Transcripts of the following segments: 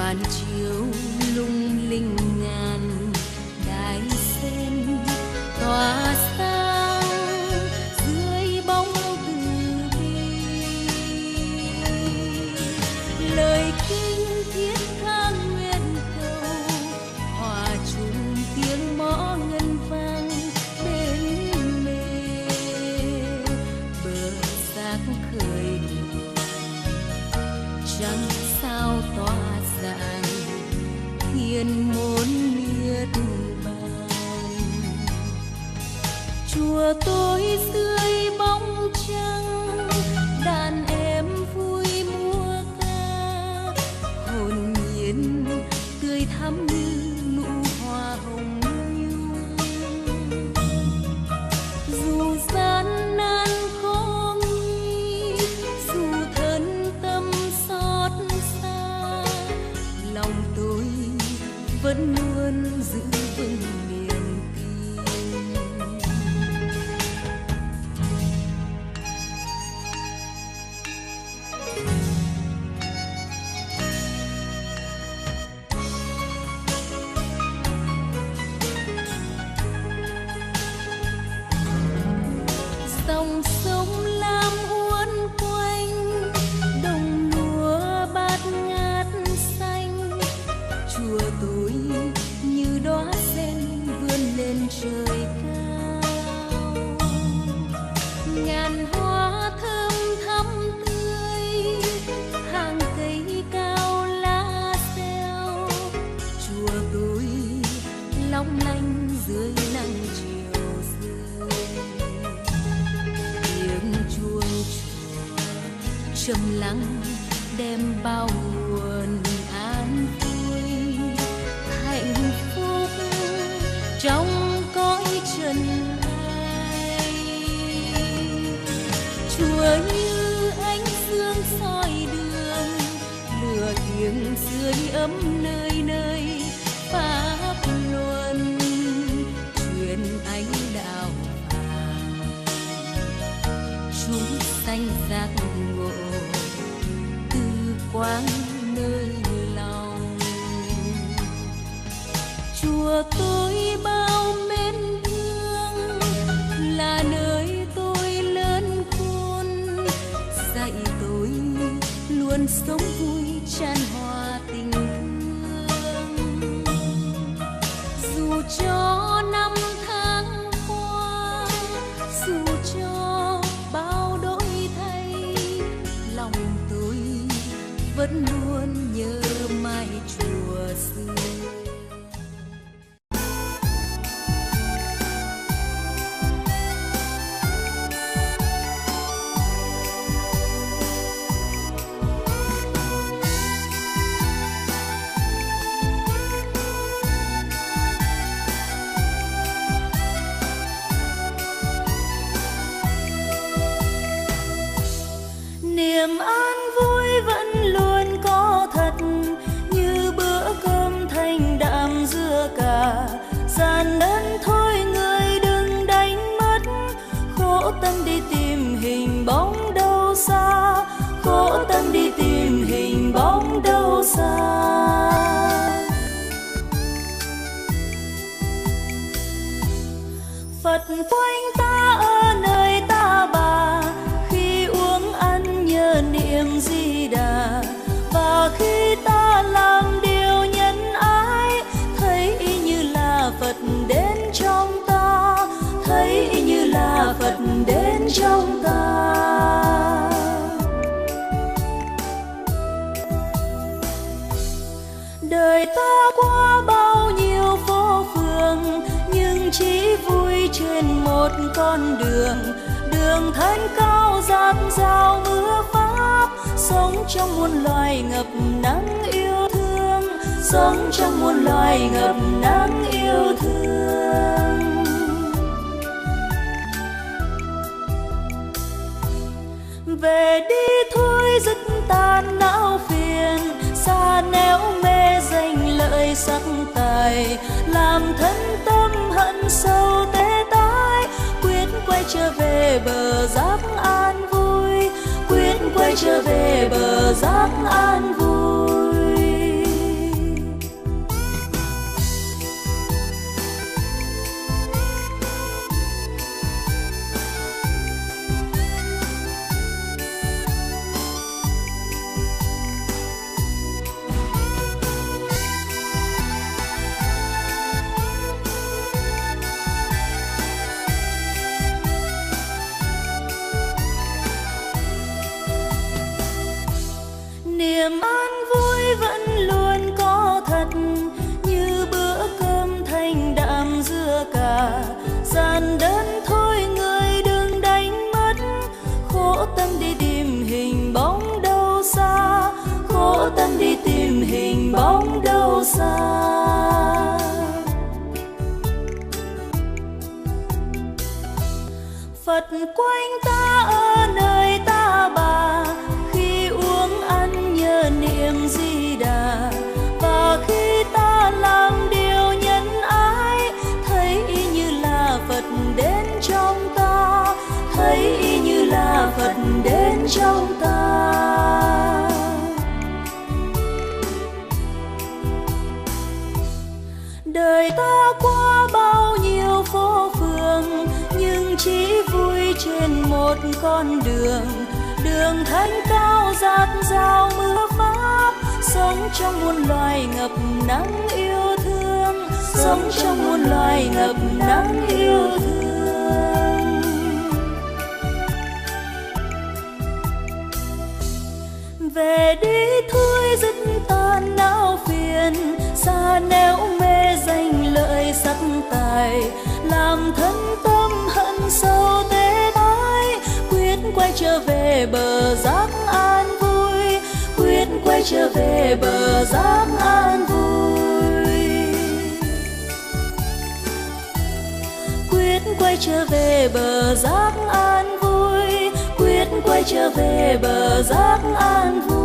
màn chiều lung linh ngàn đài sen tỏa sáng dưới bóng từ bi. Lời kinh thiết tha nguyện cầu hòa chung tiếng mõ ngân vang bên mê bờ giác khơi trăng sao tỏa rạng thiên môn miệt bàn. Chùa tôi dưới bóng trăng đàn em vui múa ca hồn nhiên tươi thắm như nụ hoa hồng nhung. Dù gian nan khó nguy, dù thân tâm xót xa, lòng tôi vẫn luôn giữ vững niềm tin. Dòng sông lam uốn quanh đồng lúa bát ngát xanh. Chùa tôi như đóa sen vươn lên trời cao. Ngàn hoa thơm thắm tươi, hàng cây cao lá xeo. Chùa tôi long lanh dưới nắng chiều rơi. Tiếng chuông chùa trầm lắng đem bao nguồn an vui hạnh phúc trong cõi trần ai. Chùa như ánh dương soi đường, lửa thiêng dưới ấm nơi nơi pháp luân truyền ánh đạo vàng. Chúng sanh giác ngộ từ quang nơi lòng. Chùa tôi bao mến thương, là nơi tôi lớn khôn, dạy tôi luôn sống vui chan hòa tình thương. Dù cho năm tháng qua, dù cho bao đổi thay, lòng tôi vẫn luôn nhớ mãi chùa xưa. Niềm an vui vẫn luôn có thật, như bữa cơm thanh đạm dưa cà. Gian nan thôi người đừng đánh mất, khổ tâm đi tìm hình bóng đâu xa, khổ tâm đi tìm hình bóng đâu xa. Phật quanh ta ở nơi ta bà, khi uống ăn nhớ niệm Di Đà. Và khi ta làm điều nhân ái, thấy y như là Phật đến trong ta, thấy y như là Phật đến trong ta. Đời ta qua bao nhiêu phố phường, nhưng chỉ vui trên một con đường. Đường thanh cao dạt dào mưa pháp, sống trong muôn loài ngập nắng yêu thương, sống trong muôn loài ngập nắng yêu thương. Về đi thôi dứt tan não phiền, xa nẻo mê danh lợi sắc tài, làm thân tâm hận sâu tê tái. Quyết quay trở về bờ giác an vui, quyết quay trở về bờ giác an vui. xa. Phật quanh ta ở nơi ta bà, khi uống ăn nhớ niệm Di Đà. Và khi ta làm điều nhân ái, thấy y như là Phật đến trong ta, thấy y như là Phật đến trong ta. Đời ta qua bao nhiêu phố phường, nhưng chỉ vui trên một con đường. Đường thanh cao dạt dào mưa pháp, sống trong muôn loài ngập nắng yêu thương, sống trong muôn loài ngập nắng yêu thương. Về đi thôi dứt tan não phiền, xa nẻo mê danh lợi sắc tài, làm thân tâm hận sâu tế tái. Quyết quay trở về bờ giác an vui, quyết quay trở về bờ giác an vui. Quyết quay trở về bờ giác an vui, quyết quay trở về bờ giác an vui.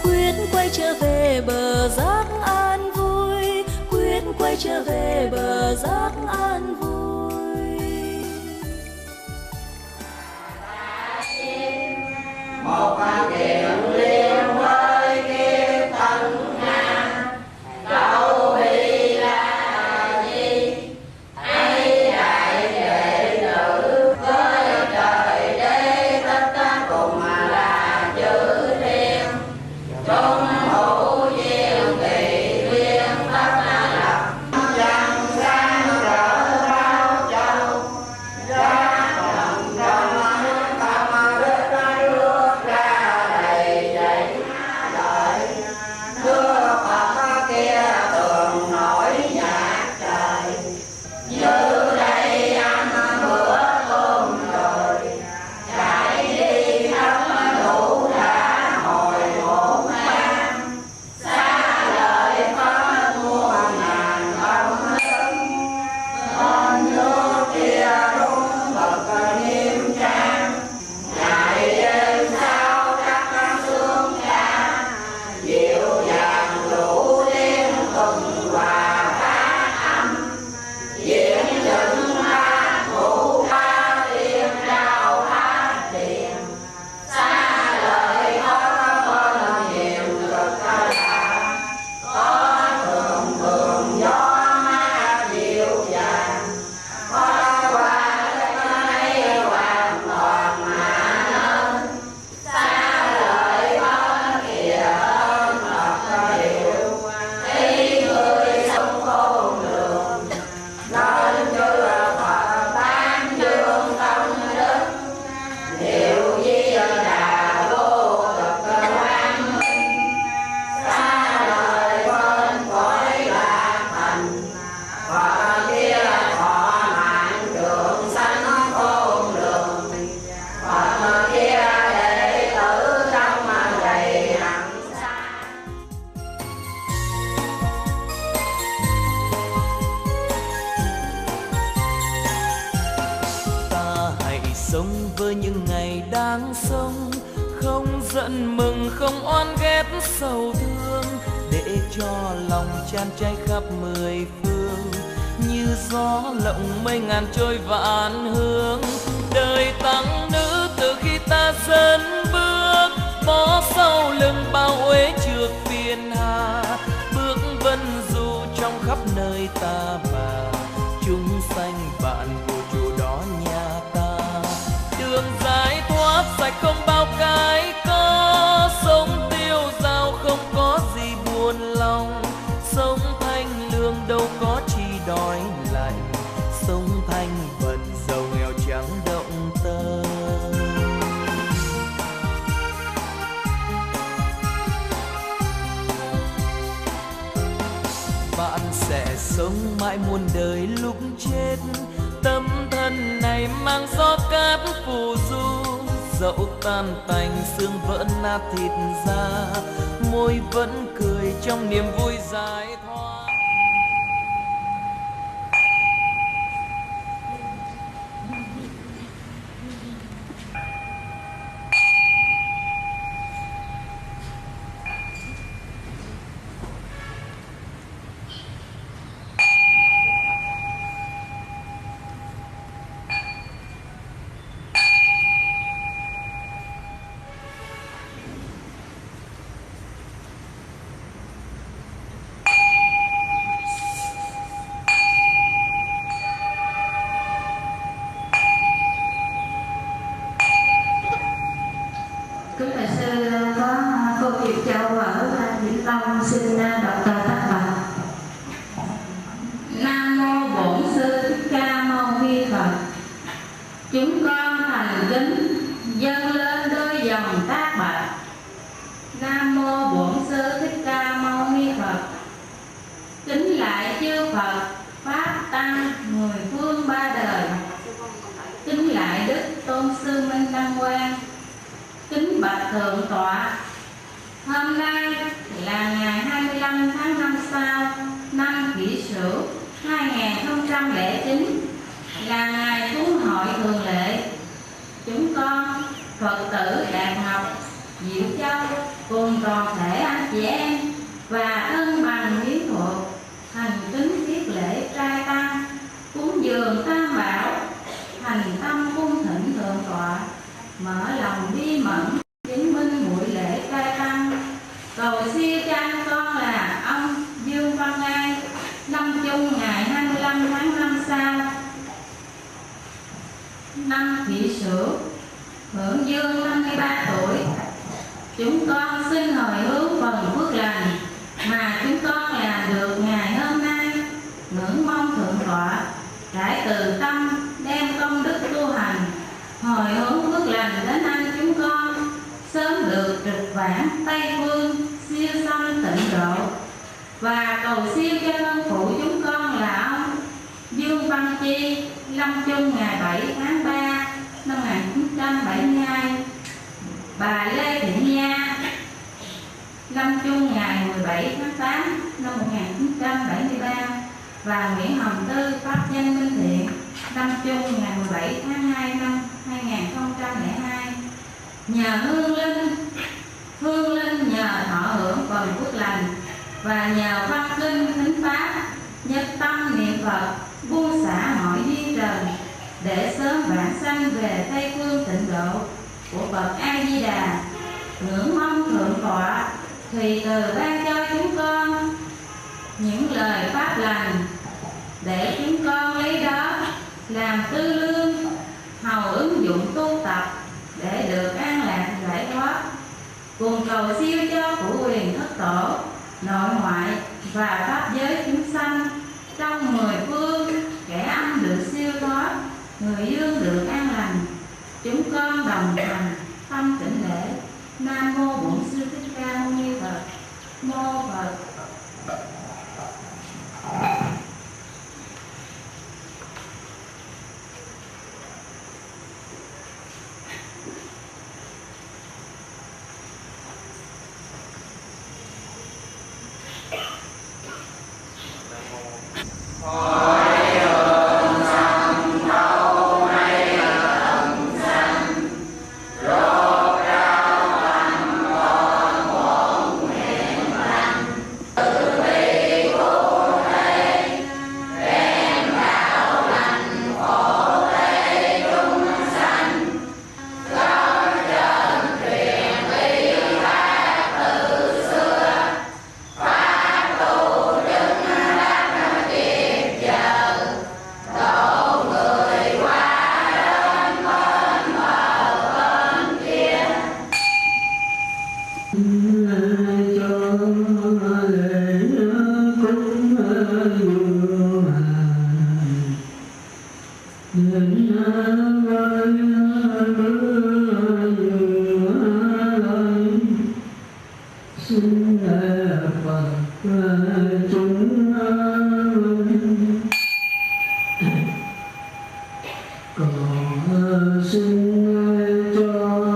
Quyết quay trở về bờ giác an vui, quyết quay trở về bờ giác an vui. Một phát kiện liên với kiếp thân nga, đâu bi là gì ấy đại đệ tử với trời đế tất cả cùng là chữ thiên. Chúng hữu duyên kỳ duyên tất lập, dân sang trở bao châu, ra đồng trong tâm đức nước ra đầy chảy lợi. Nước Phật kia thường nổi nhạc trời, như đây ăn bữa cơm rồi, chạy đi khắp đủ đã hồi hộp mang. Xa lời có muôn ngàn công đức, con nước kia đúng bậc nghiêm trang. Ngày đêm sao các sương ca, dịu dàng đủ tiếng thuần hòa phát âm. Diễn dựng hát thủ ca tiên đào hát tiền, xa lời có nhiều cực lạ. Có thường thường gió mát dịu dàng, có qua lấy hoàn toàn mà nên. Xa lời có kìa ơn Phật hiểu, thấy người sống khôn lường. Nên chư Phật tán dương công đức, hiệu Di Đà vô cực quang minh. Xa lời bên cõi lạc thành, Phật kia thọ mạng trường sanh khôn lường. Phật kia đệ tử trong đầy hạnh xa. Ta hãy sống với những ngày đang sống, không giận mừng không oán ghét sầu thương, để cho lòng chan cháy khắp mười phương, như gió lộng mây ngàn trôi vạn hướng. Đời tăng nữ từ khi ta dẫn bước, bỏ sau lưng bao uế trượt phiền hà, bước vân du trong khắp nơi ta bà, chúng sanh bạn của chủ đó nhà ta. Đường giải thoát sạch không bao cái có, sống tiêu dao không có gì buồn lòng, sống thanh lương đâu có chi đói lạnh, sống thanh bần giàu nghèo chẳng động tâm. Bạn sẽ sống mãi muôn đời lúc chết, tâm thân này mang gió cát phù du, dẫu tan tành xương vỡ nát thịt da, môi vẫn cười trong niềm vui giải thoát. Kính thầy sư, có cô Kiều Châu ở Vĩnh Long xin đọc tờ tác bài. Nam mô Bổn Sư Thích Ca Mâu Ni Phật. Chúng con thành kính dâng lên đôi dòng tác bạch. Nam mô Bổn Sư Thích Ca Mâu Ni Phật. Kính lại chư Phật pháp tăng mười phương ba đời. Kính lại Đức Tôn Sư Minh Đăng Quang. Kính bạch thượng tọa, hôm nay là ngày 25 tháng 5 sau năm Kỷ Sửu 2009, là ngày cúng hội thường lệ. Chúng con Phật tử Đạt Ngọc, Diệu Châu cùng toàn thể anh chị em và thân bằng quyến thuộc thành kính thiết lễ trai tăng cúng dường tam bảo, thành tâm cung thỉnh thượng tọa, mở lòng bi mẫn chứng minh buổi lễ trai tăng, cầu siêu cho anh con là ông Dương Văn Ai lâm chung ngày 25 tháng 5 sau năm Kỷ Sửu, hưởng dương 53 tuổi. Chúng con xin hồi hướng phần phước lành mà chúng con làm được ngày hôm nay, ngưỡng mong thượng tọa trải từ tâm đem công đức tu hành, hồi hướng phước lành đến anh chúng con sớm được trực vãng Tây Phương siêu sanh tịnh độ, và cầu siêu cho thân phụ chúng con là ông Dương Văn Chi lâm chung ngày 7 tháng 3 năm 1972, bà Lê Thị Nha lâm chung ngày 17 tháng 8 năm 1973, và Nguyễn Hồng Tư pháp danh Minh Thiện lâm chung ngày 17 tháng 2 năm 2002. Nhờ hương linh nhờ thọ hưởng phần phước lành, và nhờ văn kinh thính pháp, nhất tâm niệm Phật, buông xả mọi duyên trần, để sớm vãng sanh về Tây Phương tịnh độ của Phật A Di Đà. Ngưỡng mong thượng tọa thì từ ban cho chúng con những lời pháp lành, để chúng con lấy đó làm tư lương, hầu ứng dụng tu tập để được an lạc giải thoát, cùng cầu siêu cho của quyền thất tổ, nội ngoại và pháp giới chúng sanh trong 10 phương, kẻ âm được siêu thoát, người dương được an lành. Chúng con đồng hành tâm tịnh lễ. Nam mô Bổn Sư Thích Ca Mâu Ni Phật. Mô Phật. Xin cho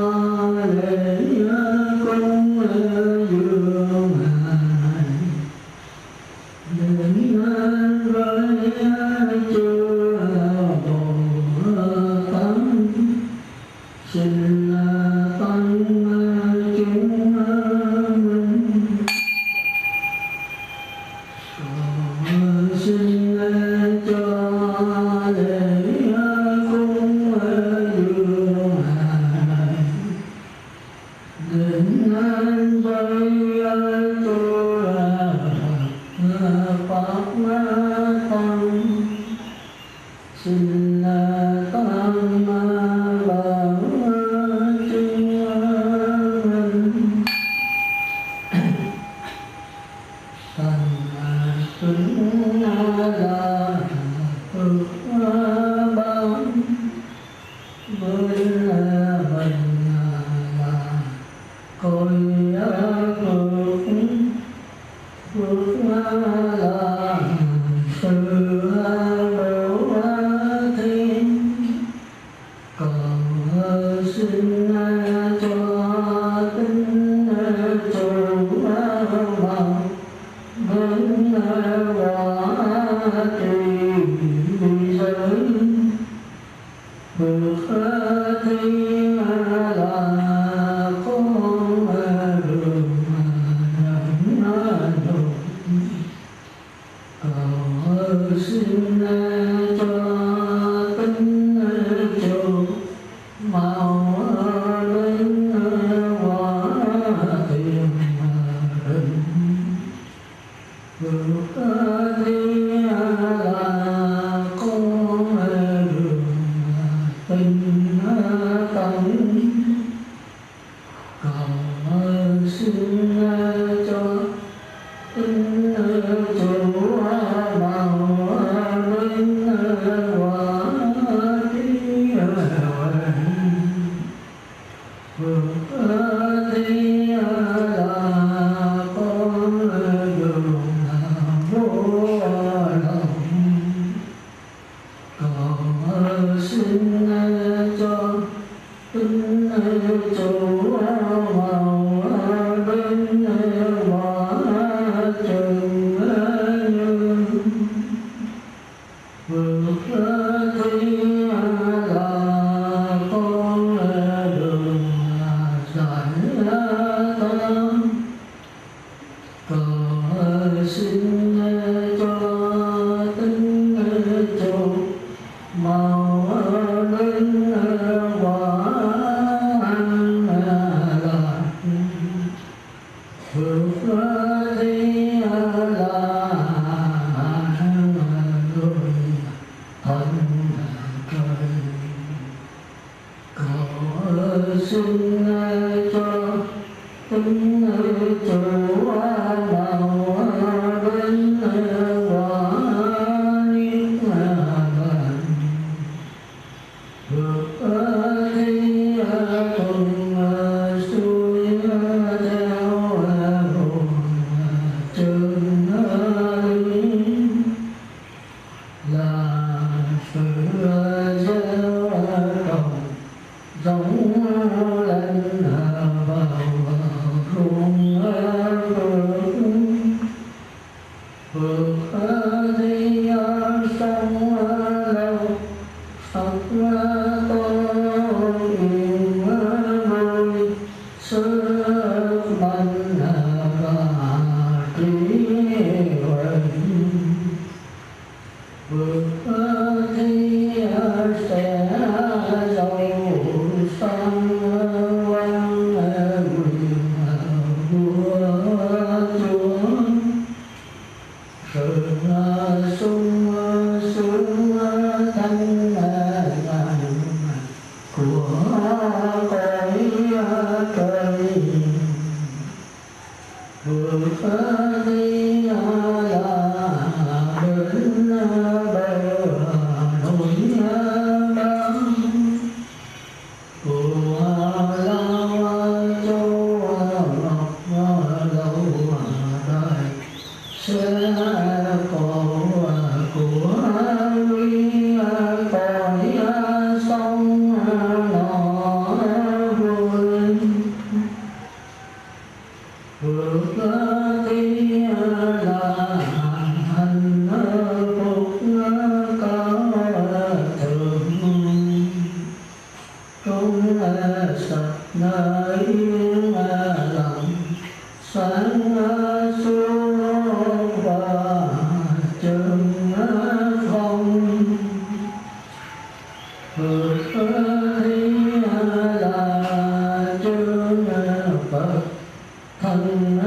thân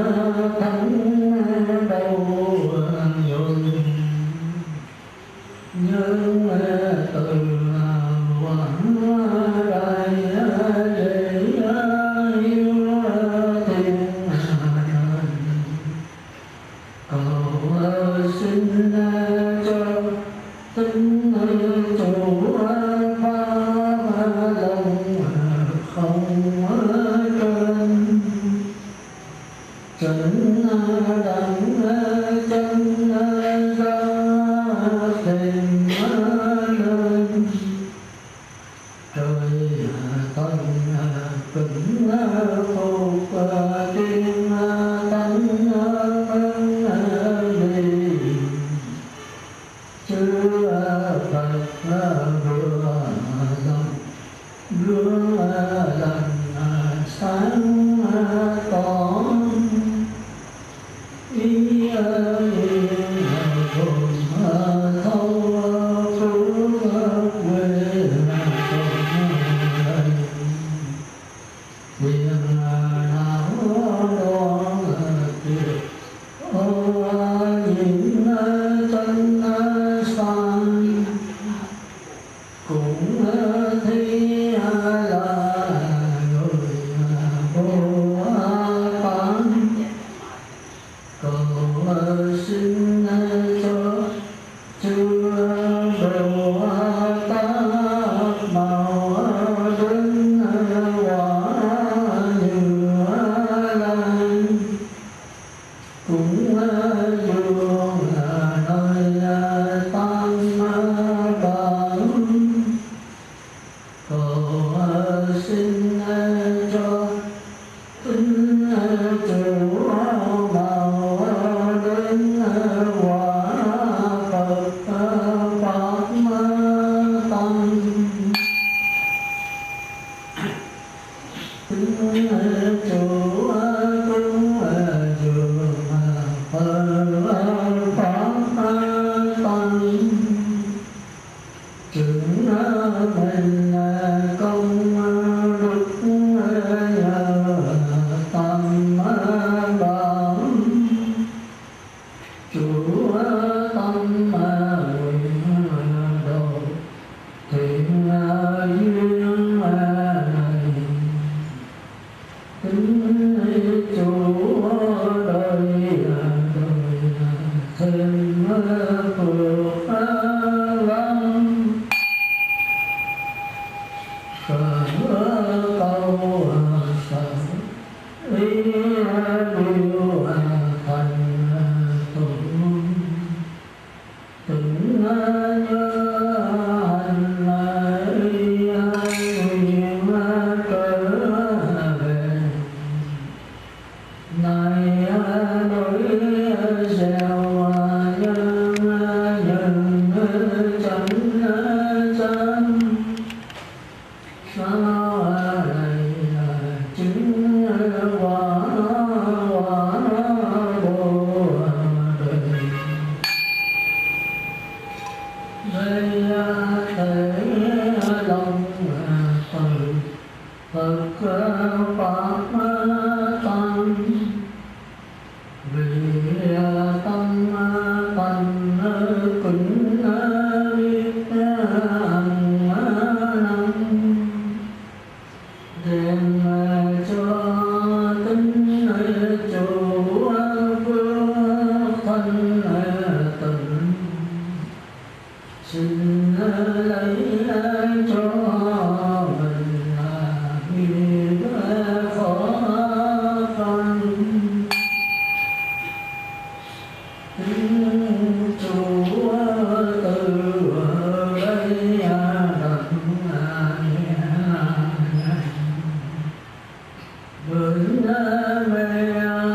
thánh đâu nhường nhưng từ quảng đại để yêu thiên cầu xin cho tính chủ phá lòng không trần đặng chân ra tìm lên trời tân vĩnh phục tiên tánh đi chư Phật vừa lòng gương lành sáng tỏ ý cùng thâu phú quê tiền nào đó tuyệt nhìn chân san cũng thấy là người vô bán cầu xin cho chư Bồ Tát mau đến quả như lai cũng vương nơi tam bảo cầu xin cho tính chủ bảo đến quả Phật Pháp tăng tính chủ cũng dường Phật Pháp tăng chứng mình công đức nhờ tam bảo chủ tâm nguyện độ thiện duyên này tính chủ đời thêm phước lắm cầu sở ý điều thành tụng tình nhớ hành nguyện trở về này nỗi gieo nhân chẳng chẳng sao này chứng quả bồ đề đây thể lòng từ Phật Pháp tăng vì tâm tánh kính biết năng đem cho tính chủ phước thân tình xin lấy cho mình nghiệp khó khăn tính chủ từ đây đặt vững về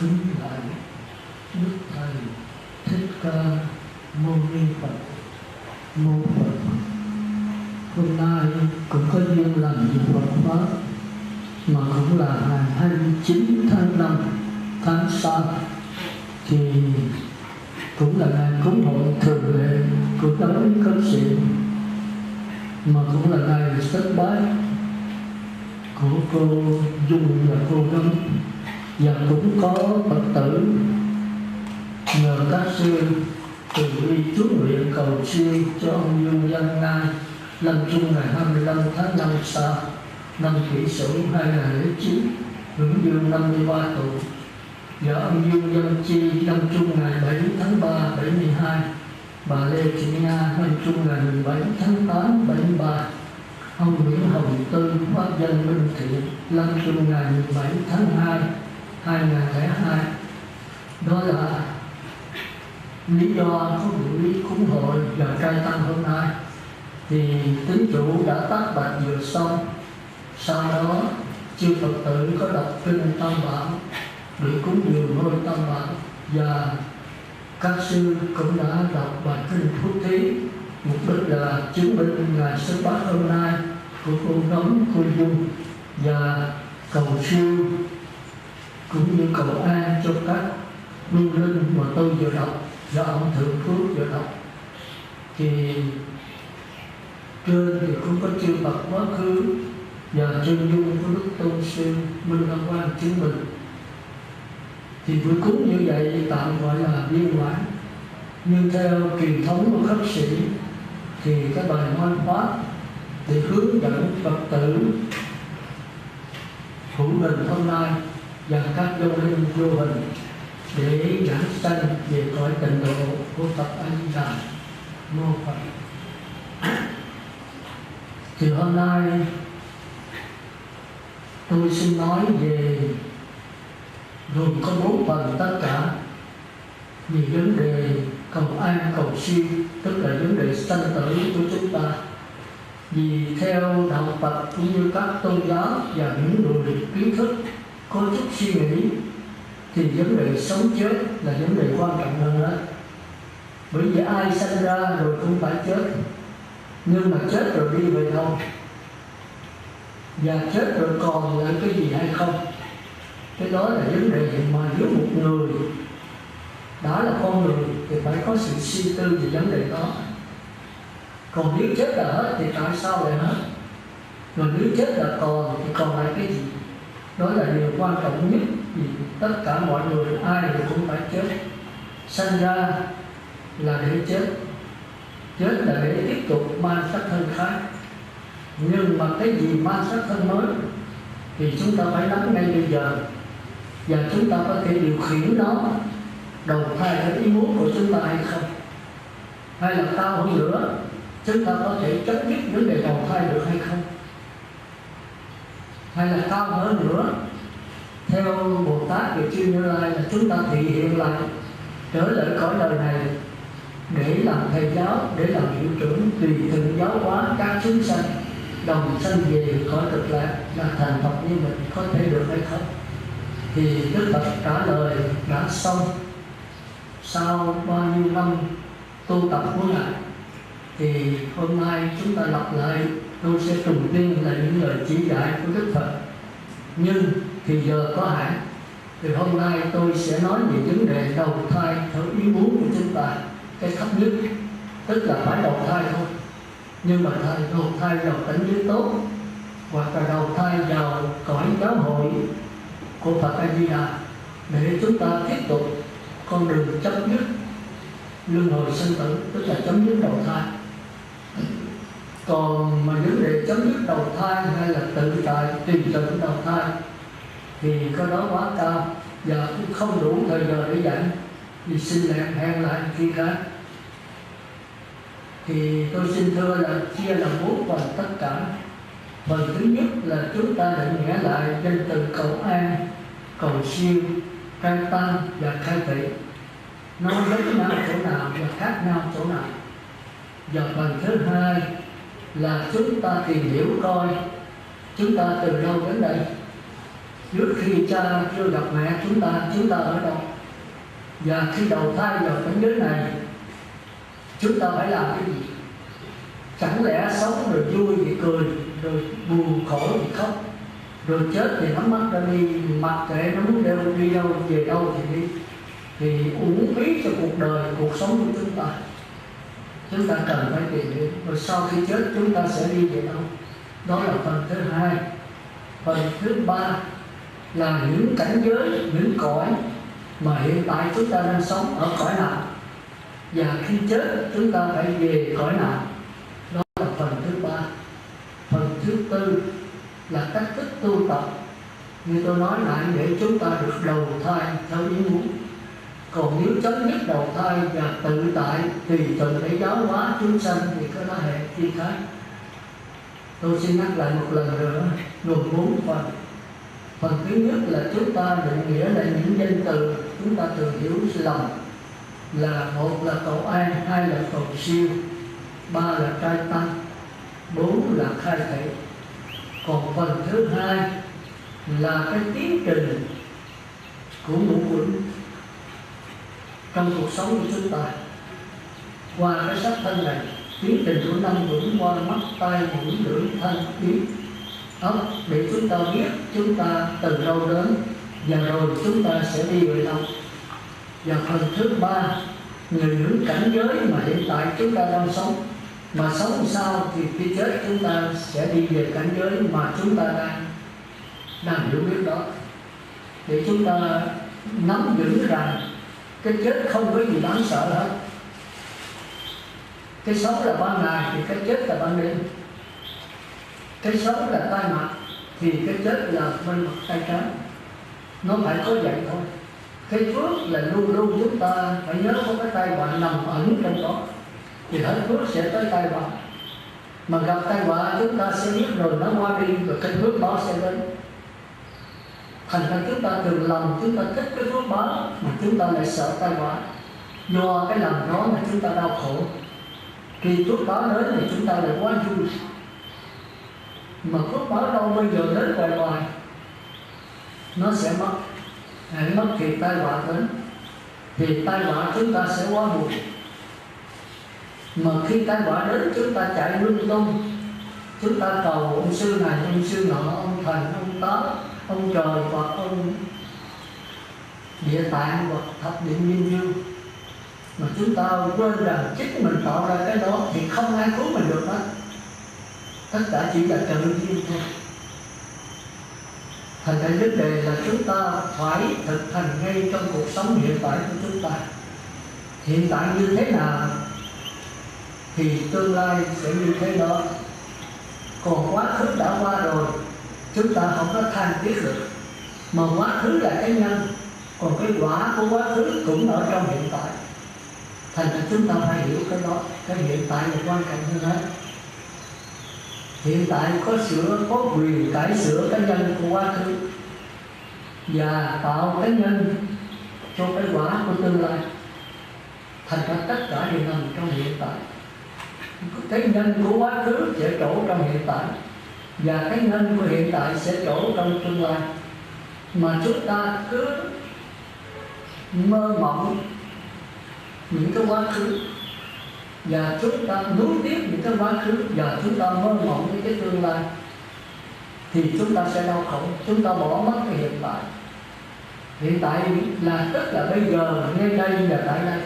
Kính lại Đức Thầy Thích Ca Mâu Ni Phật. Mô Phật. Hôm nay cũng có duyên làm việc Phật Pháp, mà cũng là ngày 29 tháng 5 tháng 6 thì cũng là ngày cúng hội thường lệ của đấng khất sĩ, mà cũng là ngày thất bái của cô Dung và cô Gấm, và cũng có Phật tử nhờ các sư từ bi chú nguyện cầu siêu cho ông Dương Văn Ngai lâm chung ngày 25 tháng 5 sau năm Kỷ Sửu 2009, hưởng dương 53 tuổi, và ông Dương Văn Chi lâm chung ngày 7 tháng 3 72, bà Lê Thị Nga lâm chung ngày 17 tháng 8 73, ông Nguyễn Hồng Tư pháp danh Minh Thiện lâm chung ngày 17 tháng 2 2002. Đó là lý do có buổi lý cúng hội và trai tăng hôm nay. Thì tín chủ đã tác bạch vừa xong, sau đó chư Phật tử có đọc kinh Tam Bảo để cúng dường ngôi Tam Bảo, và các sư cũng đã đọc bài kinh Phúc Thí, mục đích là chứng minh ngày xuất bát hôm nay của cô Gấm, cô Dung, và cầu siêu cũng như cầu an cho các hương linh mà tôi vừa đọc và ông Thượng Phước vừa đọc. Thì trên thì cũng có chư Phật quá khứ và chân dung của Đức Tôn Sư Minh Long Quang chứng minh. Thì buổi cúng như vậy tạm gọi là viên mãn. Nhưng theo truyền thống của khất sĩ thì cái bài ngoan pháp để hướng dẫn Phật tử hữu hình hôm nay và các vô linh vô hình để giảng sanh về cõi tịnh độ của Phật A Di Đà Mô Phật. Thì hôm nay tôi xin nói về gồm có 4 phần tất cả về vấn đề cầu an cầu siêu, tức là vấn đề sanh tử của chúng ta. Vì theo đạo Phật cũng như các tôn giáo và những người kiến thức có chút suy nghĩ thì vấn đề sống chết là vấn đề quan trọng hơn đó. Bởi vì ai sanh ra rồi cũng phải chết, nhưng mà chết rồi đi về đâu, và chết rồi còn lại cái gì hay không, cái đó là vấn đề mà nếu một người đã là con người thì phải có sự suy tư về vấn đề đó. Còn nếu chết là hết thì tại sao lại hết, rồi nếu chết là còn thì còn lại cái gì? Đó là điều quan trọng nhất, vì tất cả mọi người ai cũng phải chết. Sanh ra là để chết, chết là để tiếp tục mang sắc thân khác. Nhưng mà cái gì mang sắc thân mới thì chúng ta phải nắm ngay bây giờ, và chúng ta có thể điều khiển nó đầu thai theo ý muốn của chúng ta hay không, hay là cao hơn nữa chúng ta có thể chấm dứt vấn đề đầu thai được hay không, hay là cao hơn nữa theo Bồ Tát về chư Như Lai là chúng ta thị hiện lại trở lại cõi đời này để làm thầy giáo, để làm hiệu trưởng, tùy thuận giáo hóa các chúng sanh đồng sanh về cõi cực lạc là thành Phật như mình, có thể được hay không? Thì Đức Phật trả lời đã xong. Sau bao nhiêu năm tu tập của Ngài thì hôm nay chúng ta lặp lại, tôi sẽ trùng tiên là những lời chỉ dạy của Đức Phật. Nhưng thì giờ có hạn, thì hôm nay tôi sẽ nói về vấn đề đầu thai theo ý muốn của chúng ta, cái thấp nhất, tức là phải đầu thai thôi. Nhưng mà đầu thai vào cảnh giới tốt, hoặc là đầu thai vào cõi giáo hội của Phật A Di Đà để chúng ta tiếp tục con đường chấm dứt luân hồi sinh tử, tức là chấm dứt đầu thai. Còn mà vấn đề chấm dứt đầu thai hay là tự tại tùy thuận đầu thai thì cái đó quá cao và cũng không đủ thời giờ để dạy, thì xin hẹn lại khi khác. Thì tôi xin thưa là chia làm 4 phần tất cả. Phần thứ nhất là chúng ta định nghĩa lại danh từ cầu an, cầu siêu, khai tăng và khai thị, nó giống nhau chỗ nào và khác nhau chỗ nào. Và phần thứ hai là chúng ta tìm hiểu coi chúng ta từ đâu đến đây. Trước khi cha chưa gặp mẹ chúng ta ở đâu, và khi đầu thai vào cảnh giới này chúng ta phải làm cái gì? Chẳng lẽ sống rồi vui thì cười, rồi buồn khổ thì khóc, rồi chết thì nhắm mắt ra đi, mặc kệ nó muốn đi đâu về đâu thì đi. thì uổng phí cho cuộc đời, cuộc sống của chúng ta. Chúng ta cần phải tìm hiểu, rồi sau khi chết chúng ta sẽ đi về đâu. Đó là phần thứ hai. Phần thứ ba là những cảnh giới, những cõi mà hiện tại chúng ta đang sống ở cõi nào, và khi chết chúng ta phải về cõi nào. Đó là phần thứ ba. Phần thứ tư là cách thức tu tập, như tôi nói lại, để chúng ta được đầu thai theo ý muốn. Còn nếu chấm dứt đầu thai và tự tại tùy thuận để giáo hóa chúng sanh thì có nó hệ chi khác. Tôi xin nhắc lại một lần nữa, gồm 4 phần. Phần thứ nhất là chúng ta định nghĩa lại những danh từ chúng ta thường hiểu lầm, là một là cầu an, hai là cầu siêu, ba là trai tăng, 4 là khai thể. Còn phần thứ hai là cái tiến trình của ngũ quẩn trong cuộc sống của chúng ta. Qua cái sắc thân này, tiến trình của 5 quẩn qua mắt, tai, mũi, lưỡi, thân, ý, óc, để chúng ta biết chúng ta từ đâu đến và rồi chúng ta sẽ đi về đâu. Và phần thứ ba là những cảnh giới mà hiện tại chúng ta đang sống, mà sống sao thì khi chết chúng ta sẽ đi về cảnh giới mà chúng ta đang hiểu biết đó, để chúng ta nắm vững rằng cái chết không có gì đáng sợ hết. Cái sống là ban ngày thì cái chết là ban đêm. Cái sống là tai mặt thì cái chết là bên mặt tay trái. Nó phải có vậy thôi. Cái phước là luôn luôn chúng ta phải nhớ có cái tai họa nằm ẩn trong đó, thì hết phước sẽ tới tai họa. Mà gặp tai họa chúng ta sẽ biết rồi nó qua đi, rồi cái phước đó sẽ đến. Thành ra chúng ta thường lòng chúng ta thích cái phước báo mà chúng ta lại sợ tai họa. Do cái lòng đó mà chúng ta đau khổ. Khi phước báo đến thì chúng ta lại quá vui. Mà phước báo đâu bây giờ đến hoài hoài, nó sẽ mất. Hãy mất thì tai họa đến, thì tai họa chúng ta sẽ quá buồn. Mà khi tai họa đến chúng ta chạy lung tung, chúng ta cầu ông sư này, ông sư nọ, ông thần, ông táo, ông trời hoặc ông địa tạng hoặc thập điện Diêm Dương, mà chúng ta quên rằng chính mình tạo ra cái đó thì không ai cứu mình được hết. Tất cả chỉ là tự nhiên thôi. Thành ra vấn đề là chúng ta phải thực hành ngay trong cuộc sống hiện tại của chúng ta. Hiện tại như thế nào thì tương lai sẽ như thế đó. Còn quá khứ đã qua rồi, chúng ta không có than tiếc được. Mà quá khứ là cái nhân, còn cái quả của quá khứ cũng ở trong hiện tại. Thành ra chúng ta phải hiểu cái đó. Cái hiện tại là quan trọng hơn hết. Hiện tại có sửa, có quyền cải sửa cái nhân của quá khứ và tạo cái nhân cho cái quả của tương lai. Thành ra tất cả đều nằm trong hiện tại. Cái nhân của quá khứ sẽ trổ trong hiện tại, và cái nhân của hiện tại sẽ trổ trong tương lai. Mà chúng ta cứ mơ mộng những cái quá khứ, và chúng ta nuối tiếc những cái quá khứ, và chúng ta mơ mộng những cái tương lai, thì chúng ta sẽ đau khổ. Chúng ta bỏ mất cái hiện tại. Hiện tại là tức là bây giờ, ngay đây và tại đây.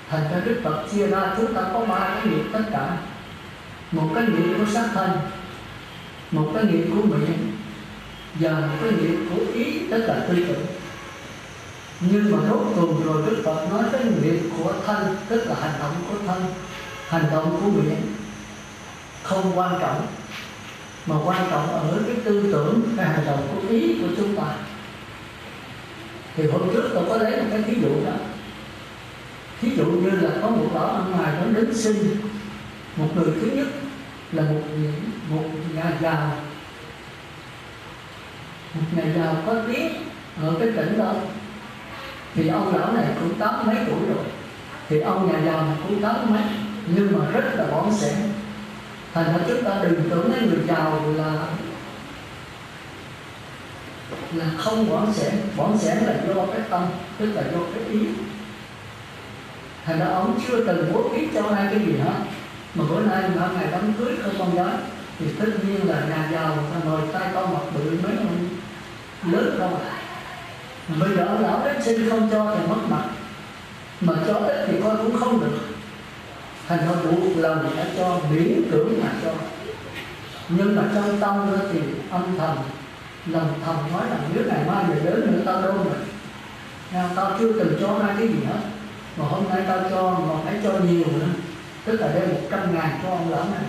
Thành ra Đức Phật chia ra chúng ta có 3 cái nghiệp tất cả. Một cái nghiệp của xác thân, một cái nghiệp của miệng, và một cái nghiệp của ý, tức là tư tưởng. Nhưng mà rốt cùng rồi Đức Phật nói cái nghiệp của thân, tức là hành động của thân, hành động của miệng không quan trọng, mà quan trọng ở cái tư tưởng, cái hành động của ý của chúng ta. Thì hôm trước tôi có lấy một cái thí dụ đó. Thí dụ như là có một lão ăn mày nó đến xin một người thứ nhất là một nhà giàu, có tiếng ở cái tỉnh đó. Thì ông lão này cũng 80 mấy tuổi rồi, thì ông nhà giàu cũng 80 mấy, nhưng mà rất là bỏng sẻn. Thành ra chúng ta đừng tưởng đến người giàu là không bỏng sẻn là do cái tâm, tức là do cái ý. Thành ra ông chưa từng bố thí cho ai cái gì hết, mà bữa nay mà ngày đám cưới không con gái thì tất nhiên là nhà giàu người ta mời tay to mặt bự mấy ông lớn đâu. Bây giờ ông lão đến xin không cho thì mất mặt, mà cho ít thì coi cũng không được, thành ra buộc lòng phải cho, miễn cưỡng mà cho. Nhưng mà trong tâm đó thì âm thầm lòng thầm nói là nếu ngày mai người đến nữa tao đâu rồi, tao chưa từng cho ai cái gì hết, mà hôm nay tao cho mà phải cho nhiều nữa, tức là đem 100.000 cho ông lão này.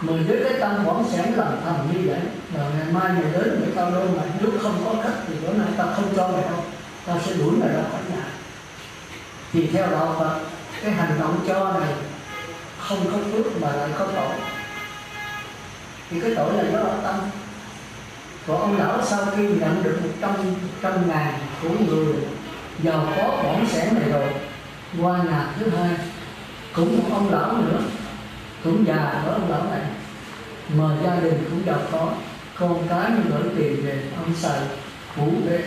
Mà với cái tâm bỏng sẻn lòng thầm như vậy, rồi ngày mai người đến nữa tao đâu mà, nếu không có khách thì bữa nay tao không cho mày đâu, tao sẽ đuổi mày ra khỏi nhà. Thì theo đạo Phật, cái hành động cho này không có phước mà lại có tội. Thì cái tội là do tâm. Còn ông lão sau khi nhận được 100.000 của người giàu có bỏng sẻn này rồi, qua nhà thứ hai cũng một ông lão nữa, cũng già của ông lão này, mà gia đình cũng giàu có, con cái gửi tiền về, ông xài phủ về.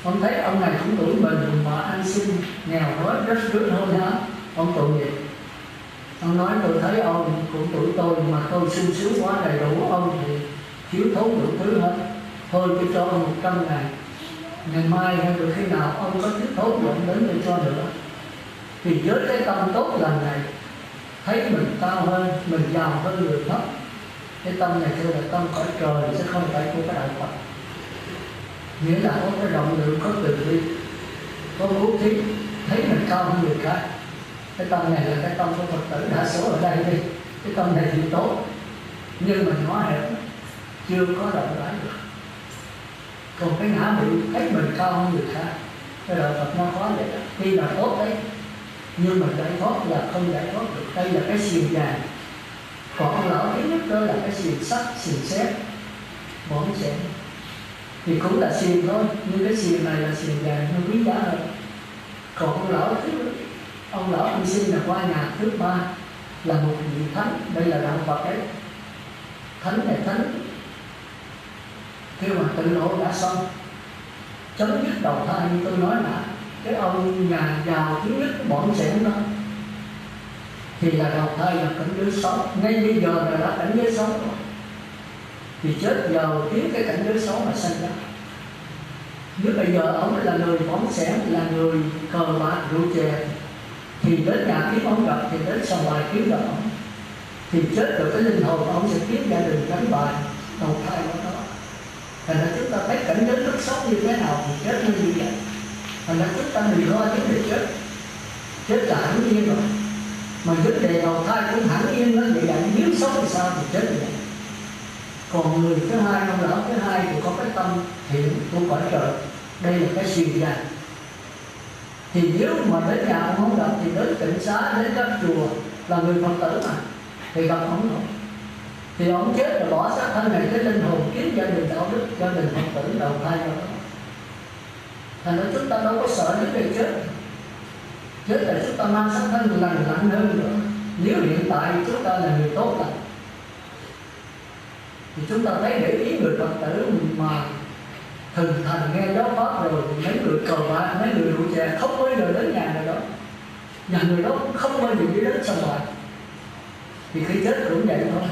Ông thấy ông này cũng tuổi mình mà ăn xin nghèo đói rất rứt thôi ha, ông tội nghiệp. Ông nói tôi thấy ông cũng tuổi tôi mà tôi sung sướng quá đầy đủ, ông thì thiếu thốn đủ thứ hết, thôi tôi cho ông 100.000, ngày mai hay được khi nào ông có thiếu thốn ông đến tôi cho nữa. Thì với cái tâm tốt lành này, thấy mình cao hơn, mình giàu hơn người thấp, cái tâm này kêu là tâm cõi trời, chứ không phải của cái đạo Phật. Nghĩa là có cái rộng lượng, có từ bi, có bố thí, thấy mình cao hơn người khác. Cái tâm này là cái tâm của Phật tử đa số ở đây đi. Cái tâm này thì tốt, nhưng mà nó hẹp, chưa có rộng rãi được. Còn cái ngã bị thấy mình cao hơn người khác, cái đạo Phật nó khó vậy đó. Tuy là tốt đấy, nhưng mà giải thoát là không giải thoát được. Đây là cái xiềng vàng. Còn ông lão thứ nhất đó là cái xiềng sắt, xiềng sét, bỏng sẻn. Thì cũng là xiềng thôi, nhưng cái xiềng này là xiềng vàng, nó quý giá hơn. Còn ông lão ăn xin là qua nhà thứ ba là một vị thánh, đây là đạo Phật đấy. Thánh này thánh kêu mà tự độ đã xong, chấm dứt đầu thai như tôi nói là cái ông nhà giàu thứ nhất bỏng sẻn đó thì là đầu thai là cảnh giới 6, ngay bây giờ là đã cảnh giới 6 rồi. Thì chết giờ kiếm cái cảnh giới 6 mà sanh ra. Nếu bây giờ ông là người bỏng sẻn, là người cờ bạc rượu chè, thì đến nhà kiếm ông gặp, thì đến sòng bài kiếm gặp ông, thì chết rồi cái linh hồn ông sẽ kiếm gia đình đánh bài đầu thai của nó. Thành ra chúng ta thấy cảnh giới rất xấu như thế nào thì chết như vậy. Thành ra chúng ta đừng lo đến việc chết, chết là hẳn nhiên rồi. Mà vấn đề đầu thai cũng hẳn yên nó vậy, nếu sống thì sao thì chết vậy. Còn người thứ hai, ông lão thứ hai thì có cái tâm thiện của cõi trời, đây là cái xiềng vàng. Thì nếu mà đến nhà ông không gặp thì đến tỉnh xá, đến các chùa, là người Phật tử mà, thì gặp ông rồi. Thì ông chết rồi bỏ xác thân này, cái linh hồn kiếm gia đình đạo đức, gia đình Phật tử đầu thai rồi. Thành ra chúng ta đâu có sợ những người chết. Chết là chúng ta mang xác thân lành lặn hơn nữa. Nếu hiện tại chúng ta là người tốt lành, thì chúng ta thấy để ý người Phật tử mà thường thành nghe giáo pháp rồi, mấy người cờ bạc, mấy người rượu chè không bao giờ đến nhà người đó, nhà người đó cũng không bao giờ đi đến sòng bài. Thì khi chết cũng vậy thôi.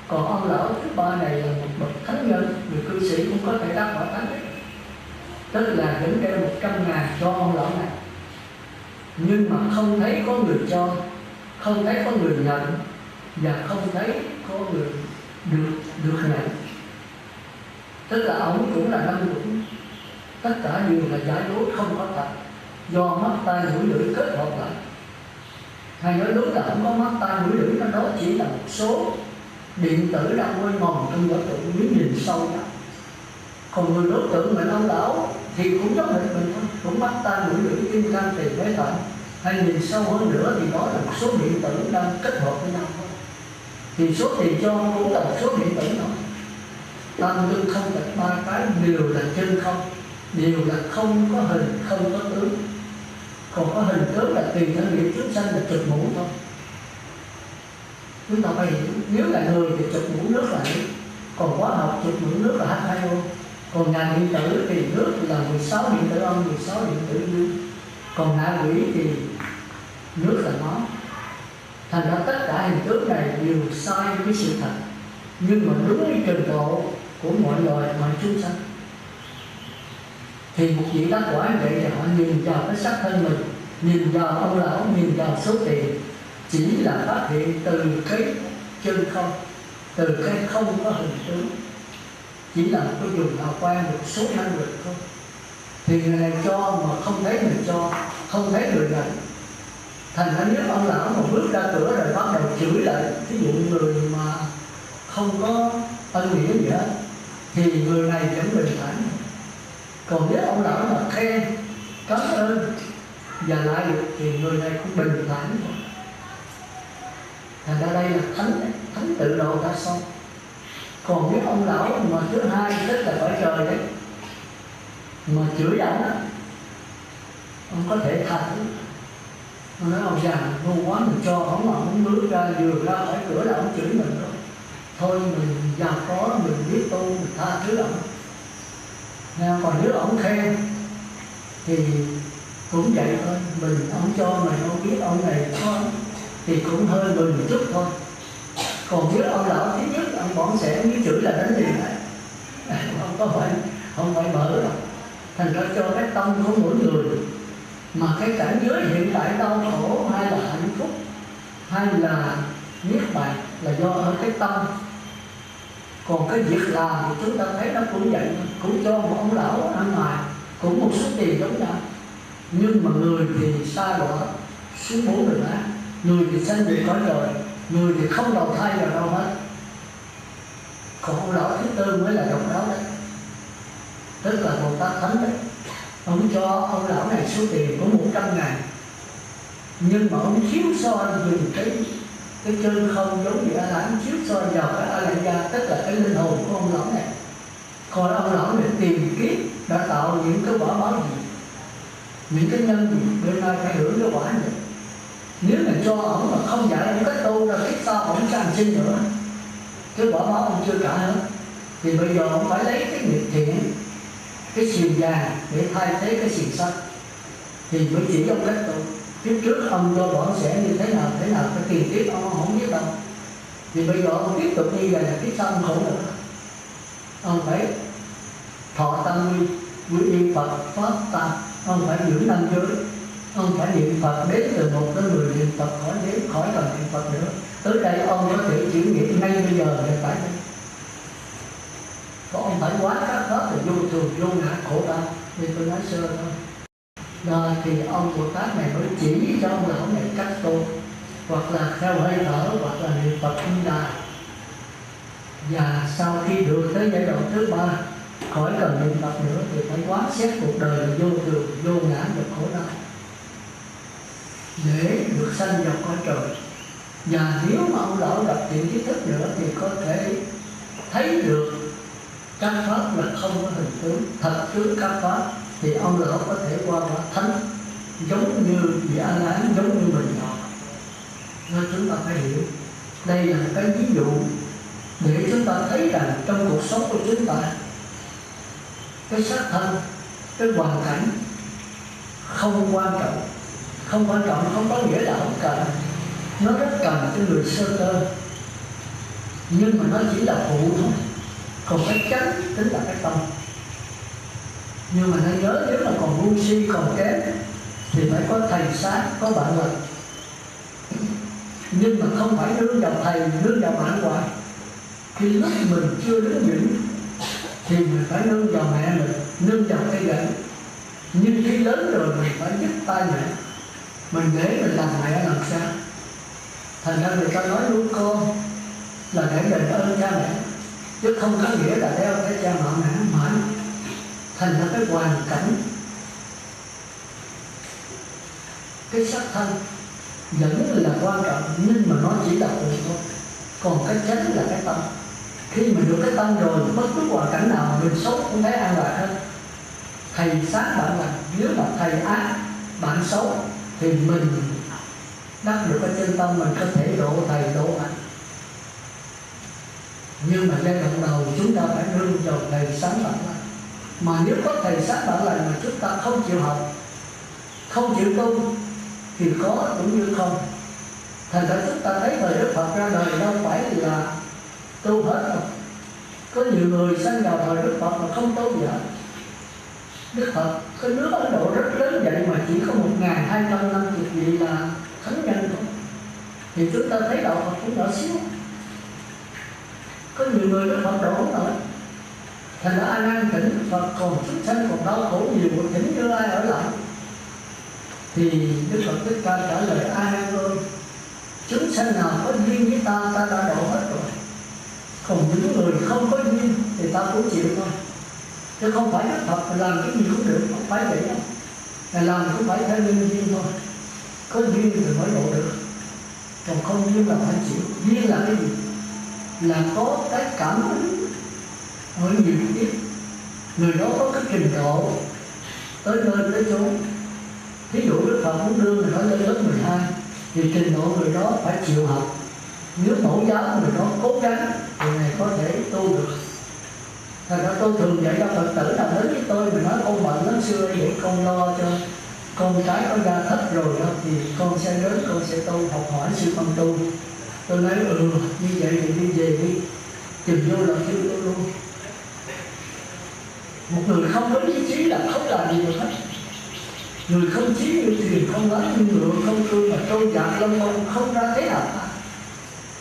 Còn ông lão thứ ba này là một bậc thánh nhân, người cư sĩ cũng có thể đắc quả thánh đấy. Tức là vẫn đeo 100.000 cho ông lão này, nhưng mà không thấy có người cho, không thấy có người nhận, và không thấy có người được nhận. Tức là ông cũng là năm cũng tất cả đều là giải đối không có thật, do mắt tai mũi lưỡi kết hợp lại. Hay nói đúng là không có mắt tai mũi lưỡi, nó đó chỉ là một số điện tử đang quay vòng trong vỏ tượng, nếu nhìn sâu ra. Còn người đối tượng mình ông lão thì cũng giống mình thôi, cũng mắt tai mũi lưỡi tim can tỳ phế thận, hay nhìn sâu hơn nữa thì đó là một số điện tử đang kết hợp với nhau thôi. Thì số tiền cho cũng là một số điện tử thôi. Tam tư không tịch ba cái đều là chân không, đều là không có hình, không có tướng. Còn có hình tướng là tùy theo nghiệp chúng sanh là chụp mũ thôi. Chúng ta phải hiểu, nếu là người thì chụp mũ nước là nước, còn hóa học chụp mũ nước là H2O. Còn ngài điện tử thì nước là 16 điện tử âm, 16 điện tử dương. Còn ngạ quỷ thì nước là máu. Thành ra tất cả hình tướng này đều sai với sự thật, nhưng mà đúng với trình độ của mọi loài, mọi chúng sanh. Thì một vị đắc quả như vậy thì họ nhìn vào cái xác thân mình, nhìn vào ông lão, nhìn vào số tiền, chỉ là phát hiện từ cái chân không, từ cái không có hình tướng, chỉ là một cái dùng hào quang, một số năng lực thôi. Thì người này cho mà không thấy mình cho, không thấy người này. Thành ra nếu ông lão mà bước ra cửa rồi bắt đầu chửi lại, ví dụ người mà không có ân nghĩa gì hết, thì người này vẫn bình thản. Còn nếu ông lão mà khen, cảm ơn và lại được thì người này cũng bình thản. Thành ra đây là thánh tự độ ta xong. Còn nếu ông lão mà thứ hai tức là cõi trời đấy, mà chửi ông đó, ông có thể tha thứ. Ông nói ông già ngu quá, mình cho ông mà ông bước ra vừa ra khỏi cửa là ông chửi mình rồi. Thôi mình giàu có, mình biết tu, mình tha thứ ông. Còn nếu ông khen thì cũng vậy thôi, ông cho mình, ông biết ông này có thì cũng hơi mừng một chút thôi. Còn nếu ông lão thứ nhất ông bỏng sẽ nếu chửi là đánh liền đấy, không phải mở đâu. Thành ra cho cái tâm của mỗi người, mà cái cảnh giới hiện tại đau khổ hay là hạnh phúc hay là niết bàn là do ở cái tâm. Còn cái việc làm thì chúng ta thấy nó cũng vậy, cũng cho một ông lão ăn ngoài, cũng một số tiền giống nhau, nhưng mà người thì xa đọa xuống 4 đường ác, người thì sanh về cõi trời, người thì không đầu thai vào đâu hết. Còn ông lão thứ tư mới là độc đáo đấy, tức là Bồ Tát Thánh đấy. Ông cho ông lão này số tiền có 100.000, nhưng mà ông chiếu soi dùng cái chân không giống như A-la-hán, chiếu soi vào cái A-la-gia, tức là cái linh hồn của ông lão này. Còn ông lão này tìm kiếm đã tạo những cái quả báo gì, những cái nhân gì, bữa nay phải hưởng cái quả này. Nếu mình cho ông mà không dạy ông cách tu ra kiếp sau ông sẽ hành sinh nữa, cái quả báo ông chưa trả hết, thì bây giờ ông phải lấy cái nghiệp thiện, cái xiềng vàng để thay thế cái xiềng sắt, thì mới chỉ ông cách tu. Kiếp trước ông cho bọn sẽ như thế nào, cái tiền kiếp ông không biết đâu, thì bây giờ ông tiếp tục như vậy là kiếp sau ông khổ nữa. Ông phải thọ tam quy y Phật pháp tam, ông phải giữ 5 giới, ông phải niệm Phật đến từ 1 đến 10 niệm Phật, khỏi cần niệm Phật nữa. Tới đây ông có thể chuyển nghiệp ngay bây giờ hiện tại đây. Còn ông phải quán các pháp là vô thường, vô ngã, khổ đau, như tôi nói sơ thôi. Rồi thì ông Bồ Tát này mới chỉ cho ông lão này cách tu, hoặc là theo hơi thở, hoặc là niệm Phật Di Đà. Và sau khi được tới giai đoạn thứ 3, khỏi cần niệm Phật nữa, thì phải quán xét cuộc đời là vô thường, vô ngã, và khổ đau, để được sanh vào cõi trời. Và nếu mà ông lão gặp chuyện kiến thức nữa thì có thể thấy được các pháp là không có hình tướng, thật tướng các pháp, thì ông lão có thể qua quả thánh, giống như vị A-la-hán, giống như mình họ. Nên chúng ta phải hiểu đây là cái ví dụ để chúng ta thấy rằng trong cuộc sống của chúng ta, cái xác thân, cái hoàn cảnh không quan trọng. Không quan trọng không có nghĩa là không cần, nó rất cần cho người sơ cơ, nhưng mà nó chỉ là phụ thôi. Còn cái chánh tính là cái tâm. Nhưng mà nên nhớ, nếu mà còn ngu si, còn kém thì phải có thầy sát, có bạn lành. Nhưng mà không phải nương vào thầy, nương vào bạn hoài. Khi lúc mình chưa đứng vững thì mình phải nương vào mẹ mình, nương vào cây gậy. Nhưng khi lớn rồi mình phải giúp tay mẹ, mình để mình làm mẹ làm sao. Thành ra người ta nói nuôi con là để đền ơn cha mẹ, chứ không có nghĩa là đeo cái cha mẹ mãi. Thành ra cái hoàn cảnh, cái xác thân vẫn là quan trọng, nhưng mà nó chỉ là phụ thôi. Còn cái chánh là cái tâm. Khi mình được cái tâm rồi, bất cứ hoàn cảnh nào mình xấu cũng thấy an lạc hơn. Thầy sát bạn lành, nếu mà thầy ác bạn xấu thì mình đắc được cái chân tâm, mình có thể độ thầy độ bạn. Nhưng mà giai đoạn đầu chúng ta phải nương vào thầy sáng bạn lành. Mà nếu có thầy sáng bạn lành mà chúng ta không chịu học, không chịu tu thì có cũng như không. Thành ra chúng ta thấy thời Đức Phật ra đời đâu phải là tu hết đâu. Có nhiều người sanh vào thời Đức Phật mà không tu gì hết. Đức Phật cái nước Ấn Độ rất lớn vậy mà chỉ có 1250 vị là thánh nhân thôi, thì chúng ta thấy đạo Phật cũng nhỏ xíu, có nhiều người Đức Phật độ không nổi. Thành ra ai ăn thỉnh Phật còn chúng sanh còn đau khổ nhiều, thỉnh như ai ở lại. Thì Đức Phật Thích Ca trả lời: A Nan ơi, chúng sanh nào có duyên với ta, ta đã độ hết rồi. Còn những người không có duyên thì ta cũng chịu thôi. Chứ không phải Đức Phật làm cái gì cũng được, không phải vậy đâu. Là làm cũng phải theo nhân duyên thôi. Có duyên thì mới độ được, còn không duyên là phải chịu. Duyên là cái gì? Là có cái cảm ứng ở nhiều tiết. Người đó có cái trình độ tới nơi tới chốn. Ví dụ Đức Phật muốn đưa người đó lên lớp 12 thì trình độ người đó phải chịu học. Nếu mẫu giáo người đó cố gắng thì này có thể tu được. Thành ra tôi thường dạy cho Phật tử nào đến với tôi mình nói con bệnh lắm xưa vậy, con lo cho con cái có ra thất rồi đó thì con sẽ đến, con sẽ tu, học hỏi sư con tu. Tôi nói như vậy thì đi về đi, tìm vô là chưa tu luôn. Một người không có ý chí là không làm gì được hết. Người không chí như thuyền, không lái như ngựa, không cương mà trôi dạt lâm mông, không ra thế nào cả.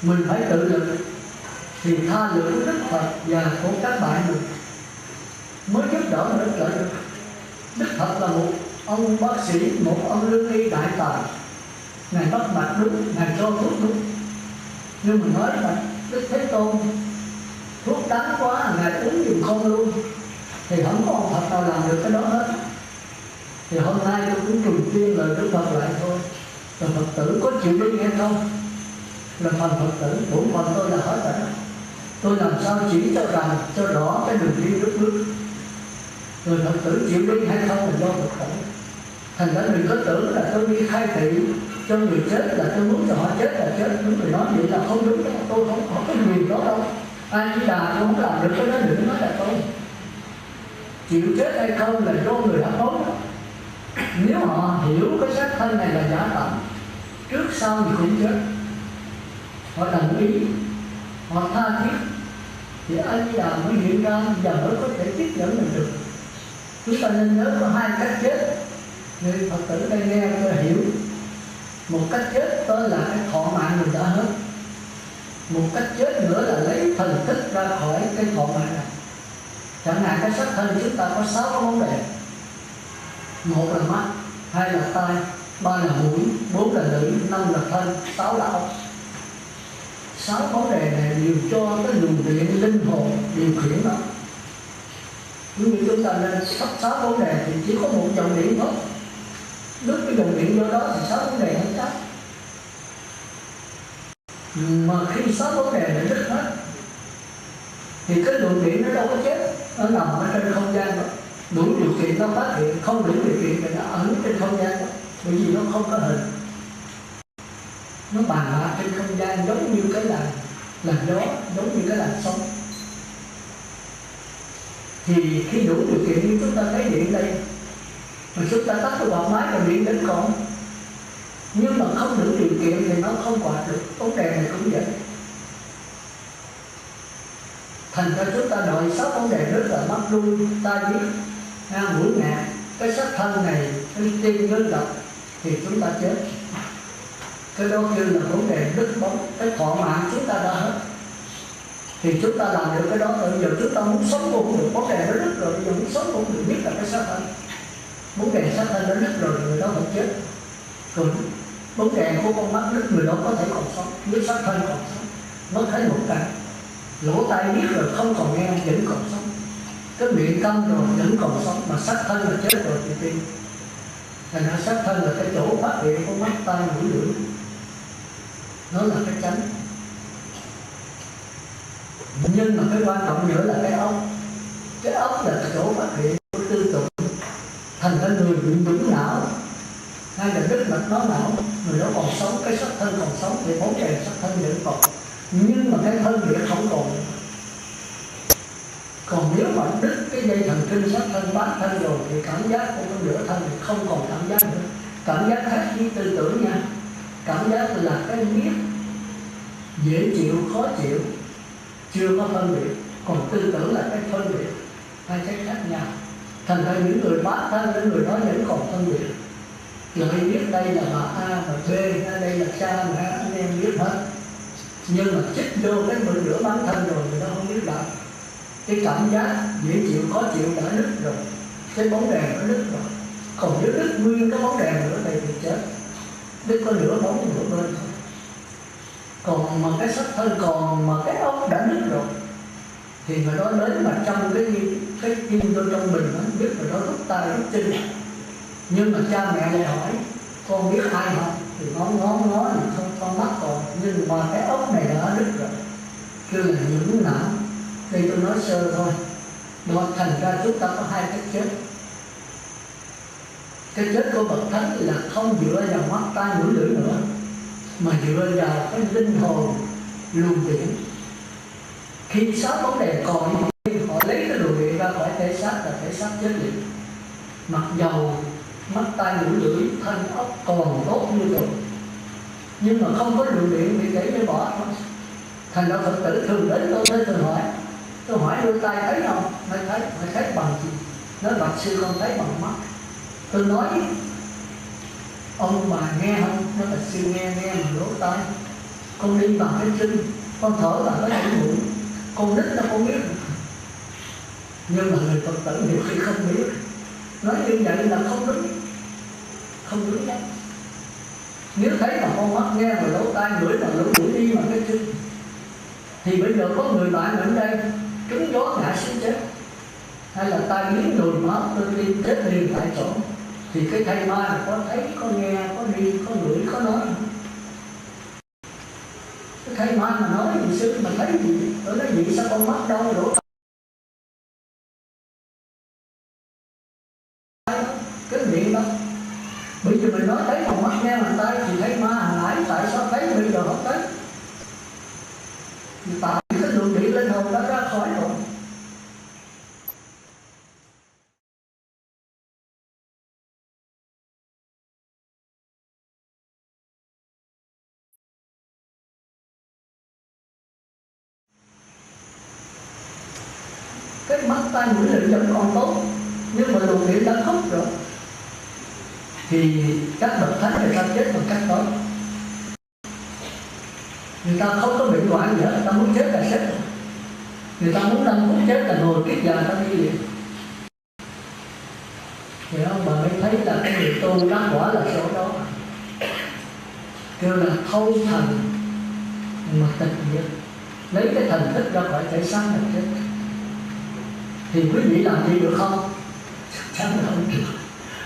Mình phải tự lực thì tha lưỡng Đức Phật và của các bạn mình mới giúp đỡ mình trở được. Đức Phật là một ông bác sĩ, một ông lương y đại tài, ngài bắt mạch đúng, ngài cho thuốc đúng. Nhưng mình nói là Đức Thế Tôn thuốc đắng quá, ngài uống giùm con luôn, thì không có ông Phật nào làm được cái đó hết. Thì hôm nay tôi cũng trùng tuyên lời Đức Phật lại thôi. Là Phật tử có chịu đi nghe không? Là phần Phật tử, bổn phận tôi là hết rồi đó. Tôi làm sao chỉ cho rằng cho rõ cái đường đi đất nước. Người Phật tử chịu đi hay không là do Phật tử. Thành ra đừng có tưởng là tôi đi khai thị cho người chết là tôi muốn cho họ chết là chết. Đúng người nói vậy là không đúng đó. Tôi không có cái quyền đó đâu. Ai Di Đà tôi không làm được cái đó, đừng nói là tôi. Chịu chết hay không là do người đã nói đó. Nếu họ hiểu cái xác thân này là giả tạm, trước sau thì cũng chết, họ đồng ý, họ tha thiết, thì A Di Đà mới hiện ra và mới có thể tiếp dẫn mình được. Chúng ta nên nhớ có hai cách chết. Người Phật tử đây nghe tôi hiểu. Một cách chết tên là cái thọ mạng mình đã hết. Một cách chết nữa là lấy thần thức ra khỏi cái thọ mạng này. Chẳng hạn cái xác thân chúng ta có 6 cái vấn đề. 1 là mắt, 2 là tai, 3 là mũi, 4 là lưỡi, 5 là thân, 6 là óc. 6 vấn đề này đều cho cái luồng điện linh hồn điều khiển đó. Nếu như chúng ta nên sắp 6 vấn đề thì chỉ có một dòng điện thôi. Đứt cái dòng điện vô đó thì 6 vấn đề không chắc. Mà khi 6 vấn đề này đứt hết thì cái luồng điện nó đâu có chết, nó nằm ở trên không gian đó. Đủ điều kiện nó phát hiện, không đủ điều kiện thì nó ẩn trên không gian đó. Bởi vì nó không có hình, nó bàn bạc trên không gian giống như cái làn gió, giống như cái làn sóng. Thì khi đủ điều kiện như chúng ta thấy điện đây, mà chúng ta tắt cái quạt máy và điện đến còn. Nhưng mà không đủ điều kiện thì nó không quạt được. Vấn đề này cũng vậy. Thành ra chúng ta đợi 6 vấn đề rất là mắc đuôi, tai biết, mũi ngạt, cái xác thân này, cái tim nó đập thì chúng ta chết. Cái đó kêu là vấn đề đứt bóng, cái thọ mạng chúng ta đã hết. Thì chúng ta làm được cái đó, bây giờ chúng ta muốn sống cũng được, vấn đề nó đứt rồi, bây giờ muốn sống cũng được, biết là cái xác thân. Vấn đề xác thân nó đứt rồi, người đó không chết. Rồi vấn đề của con mắt đứt, người đó có thể còn sống, nếu xác thân còn sống. Nó thấy một cảnh, lỗ tai biết rồi không còn nghe, vẫn còn sống. Cái miệng câm rồi vẫn còn sống, mà xác thân là chết rồi thì tim. Thành ra xác thân là cái chỗ phát hiện của mắt, tai, mũi, lưỡi. Nó là cái chánh. Nhưng mà cái quan trọng nữa là cái óc. Cái óc là cái chỗ phát hiện của tư tưởng. Thành ra người bị vững não hay là đứt mạch máu não, người đó còn sống, cái xác thân còn sống thì vấn đề xác thân vẫn còn. Nhưng mà cái thân địa không còn. Còn nếu mà đứt cái dây thần kinh xác thân bát thân rồi thì cảm giác của con nửa thân thì không còn cảm giác nữa. Cảm giác khác với tư tưởng nha. Cảm giác là cái biết dễ chịu, khó chịu, chưa có phân biệt. Còn tư tưởng là cái phân biệt, hai cái khác nhau. Thành ra những người bác thân đến người đó vẫn còn phân biệt, lợi biết đây là bà A, bà B, đây là cha mẹ anh em biết hết, nhưng mà chích vô cái bữa rửa bán thân rồi người ta không biết lại. Cái cảm giác dễ chịu khó chịu đã nứt rồi, cái bóng đèn nó nứt rồi, còn nếu nứt nguyên cái bóng đèn nữa này thì chết, đứt có nửa bóng nửa bên thôi. Còn mà cái sắc thân còn mà cái ốc đã nứt rồi thì người đó đến mà trong cái kim vô trong mình nó biết rồi đó rút tay rút chân. Nhưng mà cha mẹ lại hỏi con biết ai không, thì ngó thì không con mắt còn, nhưng mà cái ốc này đã nứt rồi, kêu là những não. Đây tôi nói sơ thôi. Đó, thành ra chúng ta có hai cái chết. Cái chết của bậc thánh là không dựa vào mắt tai mũi lưỡi nữa, mà dựa vào cái linh hồn luồng điển. Khi sáu bóng đèn còn họ lấy cái luồng điện ra khỏi thể xác là thể xác chết liệt. Mặc dầu mắt tai mũi lưỡi thân ốc còn tốt như thường, nhưng mà không có luồng điện bị để bỏ thôi. Thành ra Phật tử thường đến tôi tôi hỏi đôi tay thấy không? Mày thấy bằng gì? Nói bạch sư con thấy bằng mắt. Tôi nói ông bà nghe không? Nói bạch sư nghe mà lỗ tai. Con đi bằng cái chân, con thở bằng cái mũi, con nít nó không biết. Nhưng mà người Phật tử nhiều khi không biết. Nói như vậy là không đúng lắm. Nếu thấy mà con mắt nghe mà lỗ tai ngửi mà lỗ mũi đi bằng cái chân, thì bây giờ có người bạn ở đây trúng gió ngã xuống chết, hay là tai biến nhồi máu tôi đi chết liền tại chỗ, thì cái thầy ma là có thấy, có nghe, có đi, có ngửi, có nói. Cái thầy ma mà nói gì sư mà thấy gì, tôi nói gì sao con mắt đâu đổ cái miệng đó. Bây giờ mình nói thấy con mắt nghe bằng tay thì thấy ma hồi nãy tại sao thấy bây giờ không thấy? Thì tạo cái luồng điện linh hồn đó ra khỏi rồi. Cái mắt tai mũi lưỡi vẫn còn tốt, nhưng mà luồng điện đã khúc rồi. Thì các bậc thánh người ta chết bằng cách đó. Người ta không có bệnh hoạn gì hết, người ta muốn chết là chết. Người ta muốn 5 phút chết là ngồi kiết giờ ta đi liền. Thì ông bà mới thấy là cái người tu đắc quả là chỗ đó. Kêu là thâu thần mà tịch diệt, lấy cái thần thức ra khỏi thể xác là chết. Thì quý vị làm gì được không? Chắc chắn là không được.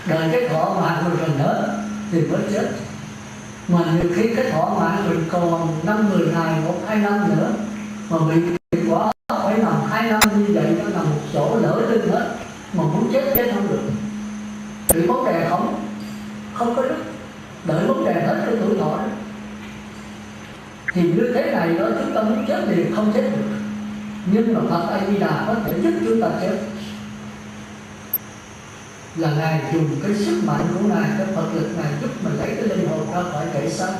Đợi cái thọ mạng mình gần hết thì mới chết. Mà nhiều khi cái thọ mạng mình còn 5-10 ngày, 1-2 năm nữa, mà bị quả phải nằm 2 năm như vậy, nó nằm một chỗ lỡ lưng hết, mà muốn chết không được. Bị bóng đèn không có lúc đợi bóng đèn hết cái tuổi thọ đó. Thì như thế này đó, chúng ta muốn chết thì không chết được. Nhưng mà Phật A Di Đà có thể giúp chúng ta chết. Là Ngài dùng cái sức mạnh của Ngài, cái Phật lực Ngài giúp mình lấy cái linh hồn ra khỏi thể xác.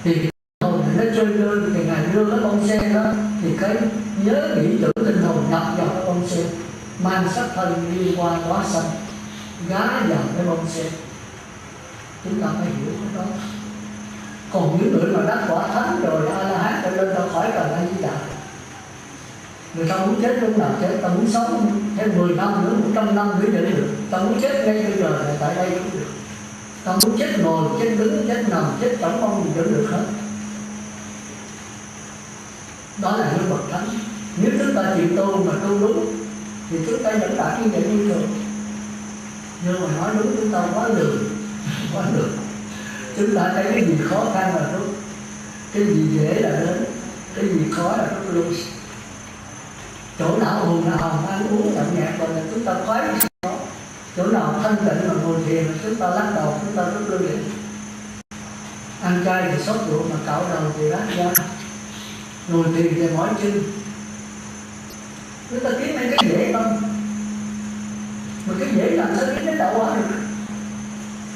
Thì cái hồn nó chơi lơn, thì Ngài đưa cái bông sen đó, thì cái nhớ nghĩ tưởng linh hồn nhập vào cái bông sen, mang sắc thân đi qua quá sanh, gá vào cái bông sen. Chúng ta phải hiểu cái đó. Còn những người mà đắc quả thánh rồi, A-la-hán phải lên ra khỏi Phật A Di Đà. Người ta muốn chết lúc nào chết, ta muốn sống thêm 10 năm nữa, 100 năm nữa vẫn được. Ta muốn chết ngay bây giờ là tại đây cũng được. Ta muốn chết ngồi, chết đứng, chết nằm, chết trống ông gì vẫn được hết. Đó là những bậc thánh. Nếu chúng ta chịu tu mà tu đúng thì chúng ta vẫn đạt như vậy như thường. Nhưng mà nói đúng chúng ta quá lười. Chúng ta thấy cái gì khó khăn là rút, cái gì dễ là đến, cái gì khó là rút luôn. Chỗ nào hùng nào hồng ăn uống nhậu nhẹt rồi là chúng ta khoái đó. Chỗ nào thanh tịnh mà ngồi thiền là chúng ta lắc đầu, chúng ta rút lui liền. Ăn chay thì sốt ruột mà cạo đầu thì rát da. Ngồi thiền thì mỏi chân. Chúng ta kiếm mấy cái dễ không? Mà cái dễ làm sao kiếm đến đạo hóa được?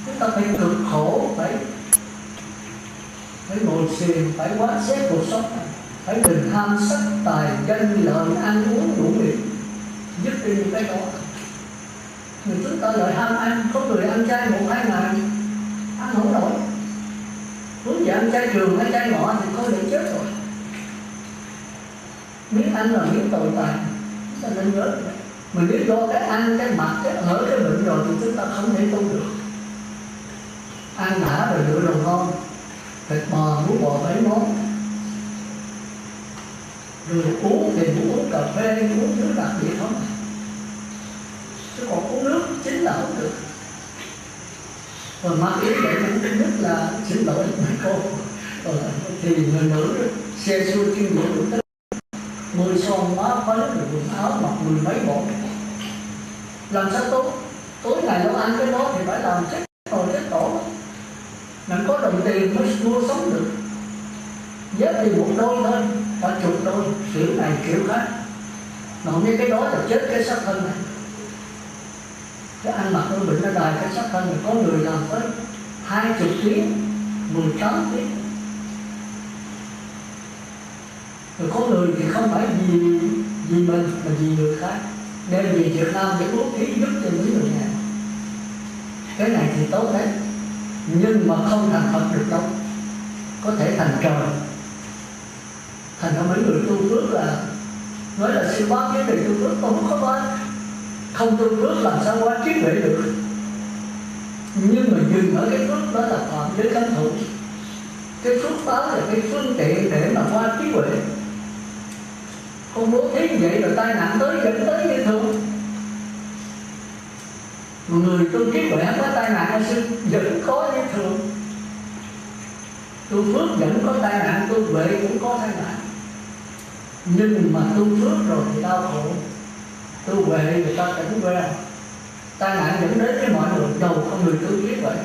Chúng ta phải cực khổ, phải ngồi thiền, phải quán xét cuộc sống này. Phải đừng tham sắc tài danh lợi ăn uống đủ miệng, dứt đi những cái đó. người chúng ta lại ham ăn, có người ăn chay 1-2 ngày ăn không nổi, muốn gì ăn chay trường hay chay ngọ thì có thể chết rồi. Miếng ăn là miếng tồn tại, chúng ta nên nhớ vậy. Mà nếu do cái ăn, cái mặc, cái ở, cái bệnh rồi thì chúng ta không thể tu được. Ăn đã rồi lựa đồ ngon, thịt bò, bún bò 7 món, rồi uống thì muốn uống cà phê, uống nước đặc biệt không, chứ còn uống nước chính là không được. Rồi mặc ý vậy cũng rất là xin lỗi mấy cô. Thì người nữ xe xua chuyên nghiệp đủ tất, 10 son quá phấn rồi quần áo mặc 10 mấy bộ, làm sao tốt. Tối ngày đâu ăn cái đó thì phải làm chết rồi chết tổ. Mình có đồng tiền mới mua sống được. Dép thì một đôi thôi, cả chục đôi, kiểu này kiểu khác. Mà không biết cái đó là chết cái xác thân này. Cái ăn mặc nó bệnh nó đài cái xác thân này, có người làm tới 20 tiếng, 18 tiếng. Rồi có người thì không phải vì mình mà vì người khác, đem về Việt Nam để bố thí giúp cho những người nghèo. Cái này thì tốt đấy, nhưng mà không thành Phật được đâu. Có thể thành trời. Thành ra mấy người tu phước là nói là siêu bác cái này tu phước không có bác, không tu phước làm sao qua trí huệ được. Nhưng mà dừng ở cái phước đó là phạm giới cấm thủ. Cái phước báo là cái phương tiện để mà qua trí huệ. Con bố thí vậy rồi tai nạn tới dẫn tới như thường. Người tu trí huệ không có tai nạn là vẫn có như thường. Tu phước vẫn có tai nạn, tu huệ cũng có tai nạn. Nhưng mà tu phước rồi thì đau khổ, tu huệ người ta tỉnh quen. Tai nạn dẫn đến với mọi người, đầu con người tu trí vậy.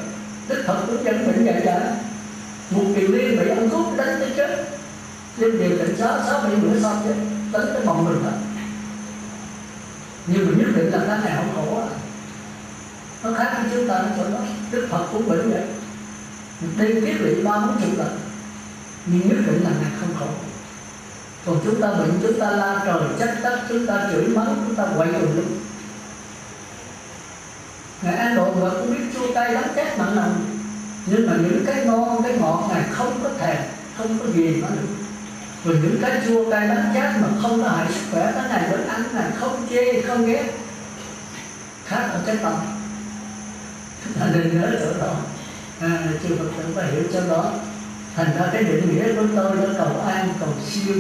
Đức Phật cũng dẫn bệnh vậy vậy. Một kiều liên bị ăn thuốc đánh tới chết, nhưng điều tỉnh 6-7 bữa sau chết, đánh tới bồng mình hết. Nhưng mà nhất định là cái này không khổ à. Nó khác với chúng ta ở chỗ đó. Đức Phật cũng bệnh vậy, đi kiết lỵ 30-40 lần, nhưng nhất định là Ngài không khổ. Còn chúng ta bệnh, chúng ta la trời trách tất, chúng ta chửi mắng, chúng ta quậy tùm lum. Ngài ăn độ mà cũng biết chua cay đắng chát mặn nồng, nhưng mà những cái ngon, cái ngọt Ngài không có thèm, không có gì mà được. Rồi những cái chua cay đắng chát mà không có hại sức khỏe, cái này vẫn ăn, Ngài không chê, không ghét. Khác ở cái tâm. Chúng ta nên nhớ chỗ đó. Chư Phật tử phải hiểu cho đó. Thành ra cái định nghĩa của tôi là cầu an, cầu siêu,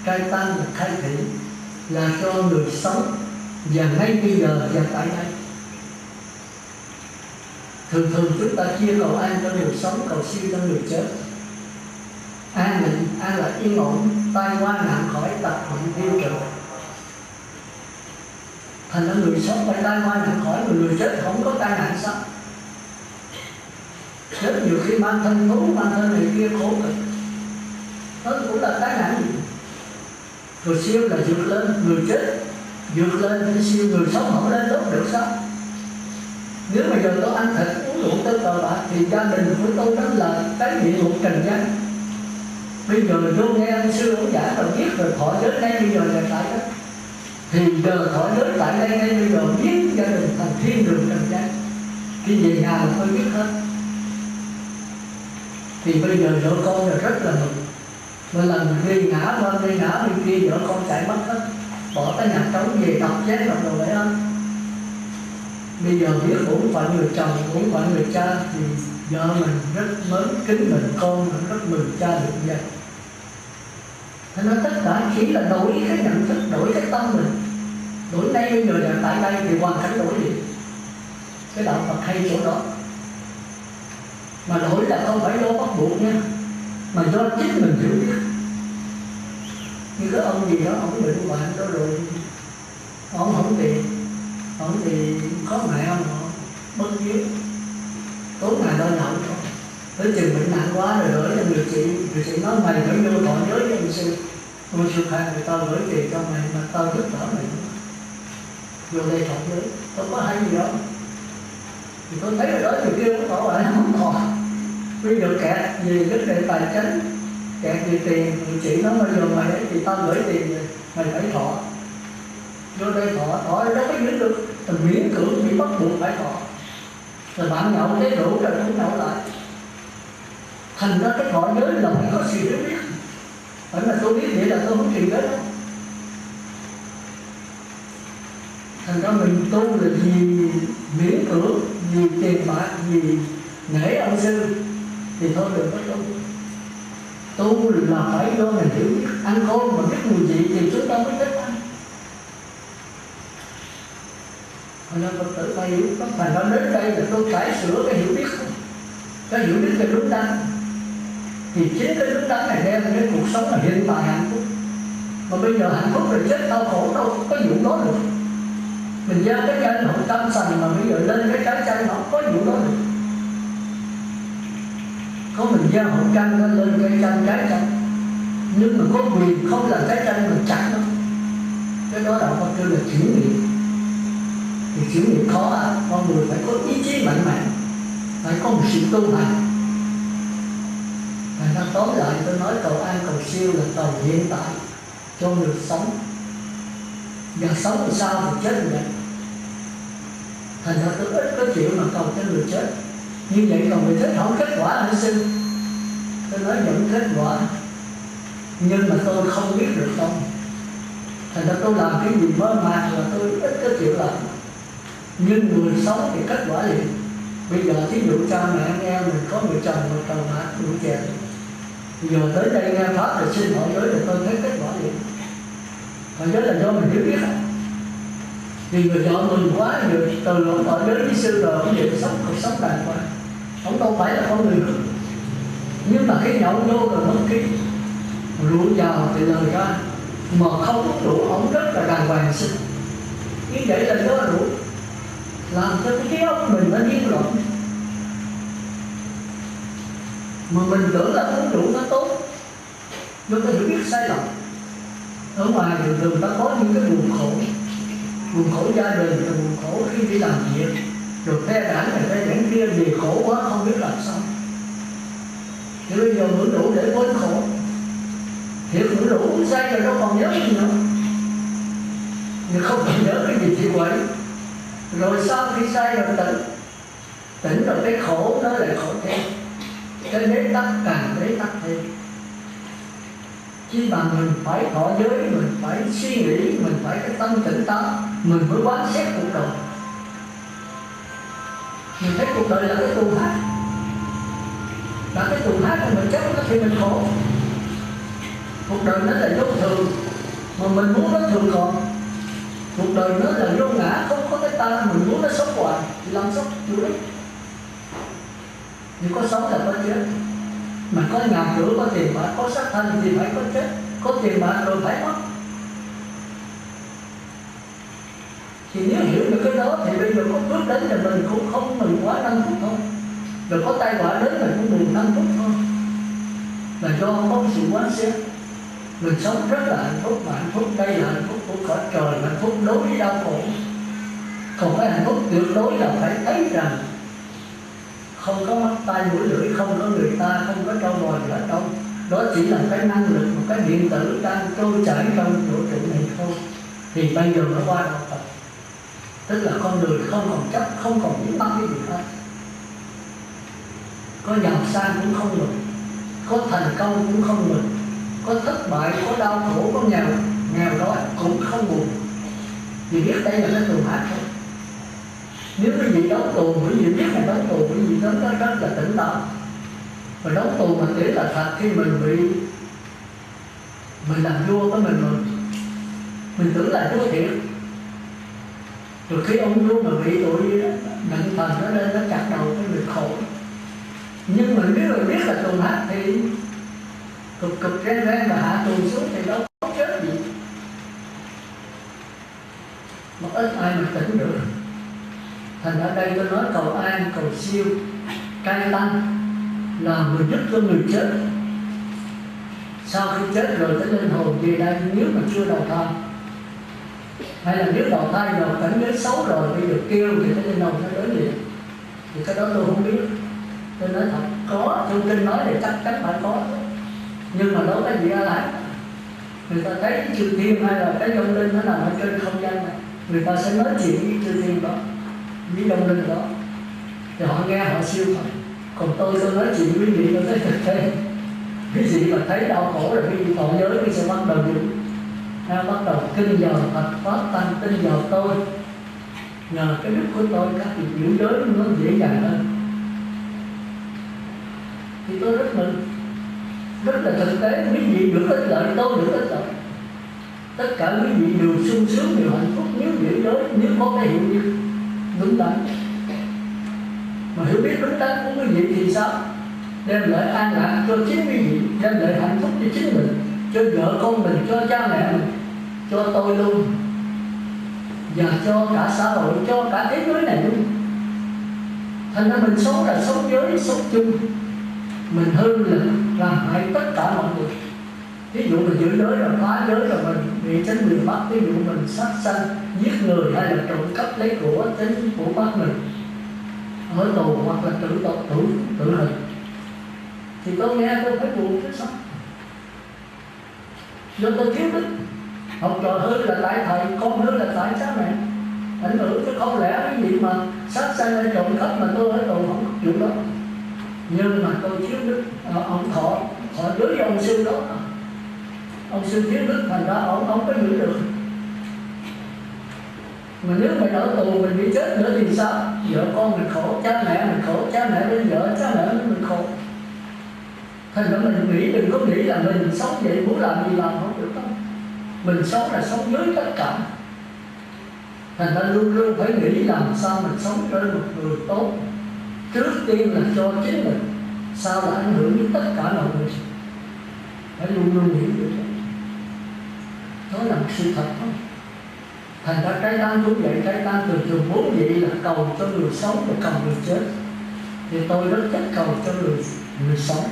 cai tăng và khai thị là cho người sống và ngay bây giờ và tại đây. Thường chúng ta chia cầu an cho người sống, cầu siêu cho người chết. An là yên ổn, tai qua nạn khỏi, tập hạnh tiêu trừ. Thành ra người sống phải tai qua nạn khỏi, người chết không có tai nạn sao? Rất nhiều khi mang thân thú, mang thân này kia khổ cực, nó cũng là tai nạn gì. Rồi siêu là vượt lên, người chết vượt lên thì siêu, người sống không lên tốt được sao? Nếu mà giờ tôi ăn thịt, uống rượu tới cờ bạc thì gia đình của tôi đó là cái địa ngục trần gian. Bây giờ vô nghe ông sư ông giả rồi biết rồi thọ giới ngay bây giờ là tại đó. Thì giờ thọ giới tại đây ngay bây giờ biết gia đình thành thiên đường trần gian. Khi về nhà tôi biết hết. Thì bây giờ vợ con là rất là mừng. Mỗi lần đi ngã bên đi ngã bên kia vợ con chạy mất hết, bỏ cái nhà trống về đọc chén đọc đồ vậy không. Bây giờ biết bổn phận người chồng, bổn phận người cha thì vợ mình rất mến kính mình, con mình rất mừng cha được vậy. Thế nên tất cả chỉ là đổi cái nhận thức, đổi cái tâm mình. Đổi đây bây giờ là tại đây thì hoàn cảnh đổi gì. Cái đạo Phật hay chỗ đó. Mà đổi là không phải do bắt buộc nha, mà do chính mình hiểu biết. Như cái ông gì đó, ông bệnh hoạn đó rồi, ông không tiền, ông thì có mẹ ông bất hiếu, tối ngày đôi nhậu thôi. Tới chừng bệnh nặng quá rồi gửi cho người chị nói mày phải vô thọ giới với ông sư. Ông sư khai người ta gửi tiền cho mày mà tao giúp đỡ mày. Vô đây thọ giới, tôi có hay gì đó. Thì tôi thấy rồi đó, người kia cũng tỏ lại không thọ. Bây giờ kẹt vì vấn đề tài chính, kẹt vì tiền, người chị nói bây giờ mày ấy thì tao gửi tiền rồi, mày phải thọ. Vô đây thọ đâu có giữ được. rồi miễn cưỡng bị bắt buộc phải thọ. Rồi bạn nhậu cái rượu rồi cũng nhậu lại. Thành ra cái thọ giới là phải có sự hiểu biết. Phải là tôi biết vậy là tôi không trì giới đâu. Thành ra mình tu là vì miễn cưỡng, vì tiền bạc, vì nể ông sư thì thôi đừng có tu. Tu là phải do mình hiểu biết, ăn cơm mà biết mùi vị thì chúng ta mới thích ăn. Thành ra Phật tử phải hiểu, thành ra đến đây là tôi cải sửa cái hiểu biết không? Cái hiểu biết là đúng đắn. Thì chính cái đúng đắn này đem đến cuộc sống là hiện tại hạnh phúc. Mà bây giờ hạnh phúc rồi chết đau khổ đâu có vụ đó được. Mình gieo cái nhân hậu tâm sành mà bây giờ lên cái trái chanh nó có vụ đó được. Có mình gieo hậu canh nó lên cây chanh trái chanh, nhưng mà có quyền không làm trái chanh mình chặt nó. Cái đó đạo Phật kêu là chuyển nghiệp. Thì chuyển nghiệp khó, con người phải có ý chí mạnh mẽ, phải có một sự tu hành. Thành ra tóm lại tôi nói cầu an cầu siêu là cầu hiện tại cho người sống. Và sống làm sao thì chết như vậy. Thành ra tôi ít có chịu mà cầu cho người chết. Như vậy còn người thích không kết quả hả sư? Tôi nói vẫn kết quả, nhưng mà tôi không biết được không. Thành ra tôi làm cái gì mới mạc là tôi ít có chịu làm. Nhưng người sống thì kết quả liền. Bây giờ thí dụ cha mẹ anh em mình có người chồng một chồng mạc đủ chèn, giờ tới đây nghe pháp rồi xin hỏi giới là tôi thấy kết quả liền. Hỏi giới là do mình hiểu biết. Vì người vợ mình quá nhiều từ lúc hỏi giới với sư rồi không chịu sống cuộc sống đàng hoàng. Không đâu phải là con người nữa. Nhưng mà cái nhậu vô rồi mất ký, rượu vào thì lời ra, mà không uống rượu ông rất là đàng hoàng sinh. Như vậy là do rượu làm cho cái trí óc mình nó điên loạn. Mà mình tưởng là uống rượu nó tốt, nhưng có hiểu biết sai lầm. Ở ngoài thường ta có những cái buồn khổ gia đình, rồi buồn khổ khi đi làm việc, rồi phe đảng này phe đảng kia vì khổ quá không biết làm sao. Thì bây giờ mượn rượu để quên khổ. Thiệt mượn rượu uống say rồi đâu còn nhớ gì nữa. Nhưng không còn nhớ cái gì thì quậy. Rồi sau khi say rồi tỉnh rồi cái khổ nó lại khổ thêm. Cái bế tắc càng bế tắc thêm. Chỉ bằng mình phải thọ giới, mình phải suy nghĩ, mình phải cái tâm tỉnh táo, mình mới quán xét cuộc đời. Mình thấy cuộc đời là cái tu hát, là cái tu hát thì mình chấp nó thì mình khổ. Cuộc đời nó là vô thường, mà mình muốn nó thường còn. Cuộc đời nó là vô ngã, không có cái ta, mình muốn nó sống hoài thì làm sống chịu đấy. Vì có sống là có chết. Mà có nhà cửa, có tiền bạc, có xác thân thì phải có chết. Có tiền bạc rồi phải mất. Thì nếu hiểu được cái đó thì bây giờ có phước đến thì mình cũng không mừng quá 5 phút thôi. Rồi có tai họa đến mình cũng buồn 5 phút thôi. Là do có sự quán xét. Mình sống rất là hạnh phúc, mà hạnh phúc đây là hạnh phúc của cõi trời, hạnh phúc đối với đau khổ. Còn cái hạnh phúc tuyệt đối là phải thấy rằng không có mắt tay mũi lưỡi, không có người ta, không có trâu bò gì hết đâu. Đó chỉ là cái năng lực, một cái điện tử đang trôi chảy trong vũ trụ này thôi. Thì bây giờ nó qua đạo Phật, tức là con người không còn chấp, không còn dính mắc cái gì hết. Có giàu sang cũng không mừng, có thành công cũng không mừng, có thất bại, có đau khổ, có nghèo đói cũng không buồn. Vì biết đây là cái tù hát thôi. Nếu cái gì đóng tù, quý vị biết là đóng tù, quý vị nó rất là tỉnh táo. Và đóng tù mà nghĩ là thật khi mình làm vua của mình rồi, mình tưởng là vua thiệt. Rồi khi ông vua mà bị tội nặng phần nó lên nó chặt đầu cái mình khổ. Nhưng mà nếu mà biết là tù hát thì cực ren và hạ tù xuống thì đâu có chết gì. Mà ít ai mà tỉnh được. Thành ở đây tôi nói cầu an, cầu siêu, cai tăng là người giúp cho người chết. Sau khi chết rồi tới linh hồn về đây nếu mà chưa đầu thai, hay là nếu đầu thai rồi cảnh giới xấu rồi bây giờ kêu thì cái linh hồn nó đến liền. Thì cái đó tôi không biết. Tôi nói thật, có, trong kinh nói thì chắc chắn phải có. Nhưng mà đâu có gì ai lại. Người ta thấy cái chư thiên hay là cái vong linh nó nằm ở trên không gian này. người ta sẽ nói chuyện với chư thiên đó, với đông linh đó, thì họ nghe họ siêu thật. Còn tôi nói chuyện với quý vị tôi thấy thực tế, quý vị mà thấy đau khổ rồi quý vị thọ giới thì sẽ bắt đầu dùng, bắt đầu kinh vào Phật pháp tăng tin vào tôi, nhờ cái đức của tôi các vị giữ giới nó dễ dàng hơn. Thì tôi rất mừng, rất là thực tế, quý vị được ích lợi, tôi được ích lợi, tất cả quý vị đều sung sướng, đều hạnh phúc nếu giữ giới, nếu có cái hiểu biết đúng đắn. Mà hiểu biết đúng đắn của quý vị thì sao? Đem lại an lạc cho chính quý vị, đem lại hạnh phúc cho chính mình, cho vợ con mình, cho cha mẹ mình, cho tôi luôn, và cho cả xã hội, cho cả thế giới này luôn. Thành ra mình sống là sống giới, sống chung, mình hư là làm hại tất cả mọi người. Ví dụ mình giữ giới rồi phá giới rồi mình bị chính quyền bắt, ví dụ mình sát sanh, giết người hay là trộm cắp lấy của chính của bắt mình ở tù hoặc là tự hình, thì tôi nghe tôi phải buồn chứ sao? Do tôi thiếu đức, học trò hư là tại thầy, con hư là tại cha mẹ ảnh hưởng, chứ không lẽ cái gì mà sát sanh hay trộm cắp mà tôi ở tù không có chuyện đó. Nhưng mà tôi thiếu đức, ông họ dưới ông sư đó, ông sư thiếu đức, thành ra ông có giữ được. Mà nếu mình ở tù mình bị chết nữa thì sao? Vợ con mình khổ, cha mẹ mình khổ, cha mẹ bên vợ, cha mẹ mình khổ. Thành ra mình nghĩ, đừng có nghĩ là mình sống vậy muốn làm gì làm, không được đâu. Mình sống là sống với tất cả. Thành ra luôn luôn phải nghĩ làm sao mình sống cho một người tốt. Trước tiên là cho chính mình, sao là ảnh hưởng đến tất cả mọi người. Phải luôn luôn nghĩ được đó là một sự thật không? Thành ra trái tăng cũng vậy, trái tăng thường thường bốn vị là cầu cho người sống và cầu người chết. Thì tôi rất thích cầu cho người sống.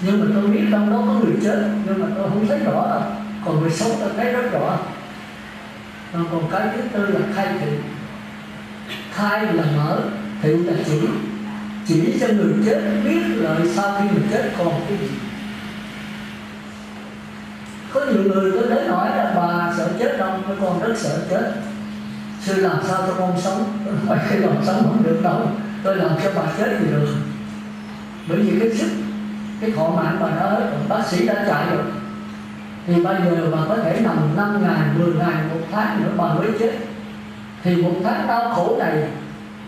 Nhưng mà tôi biết trong đó có người chết, nhưng mà tôi không thấy rõ đâu. Còn người sống tôi thấy rất rõ. Còn cái thứ tư là khai thị. Khai là mở, thị là chỉ cho người chết biết lợi sau khi mình chết còn cái gì. Có nhiều người tôi đến hỏi là bà sợ chết không? Con rất sợ chết. Sư làm sao cho con sống? Tôi nói khi làm sống không được đâu, tôi làm cho bà chết thì được. Bởi vì cái sức, cái thọ mạng bà đó hết, bác sĩ đã chạy rồi. Thì bây giờ bà có thể nằm 5 ngày, 10 ngày, 1 tháng nữa bà mới chết. Thì 1 tháng đau khổ này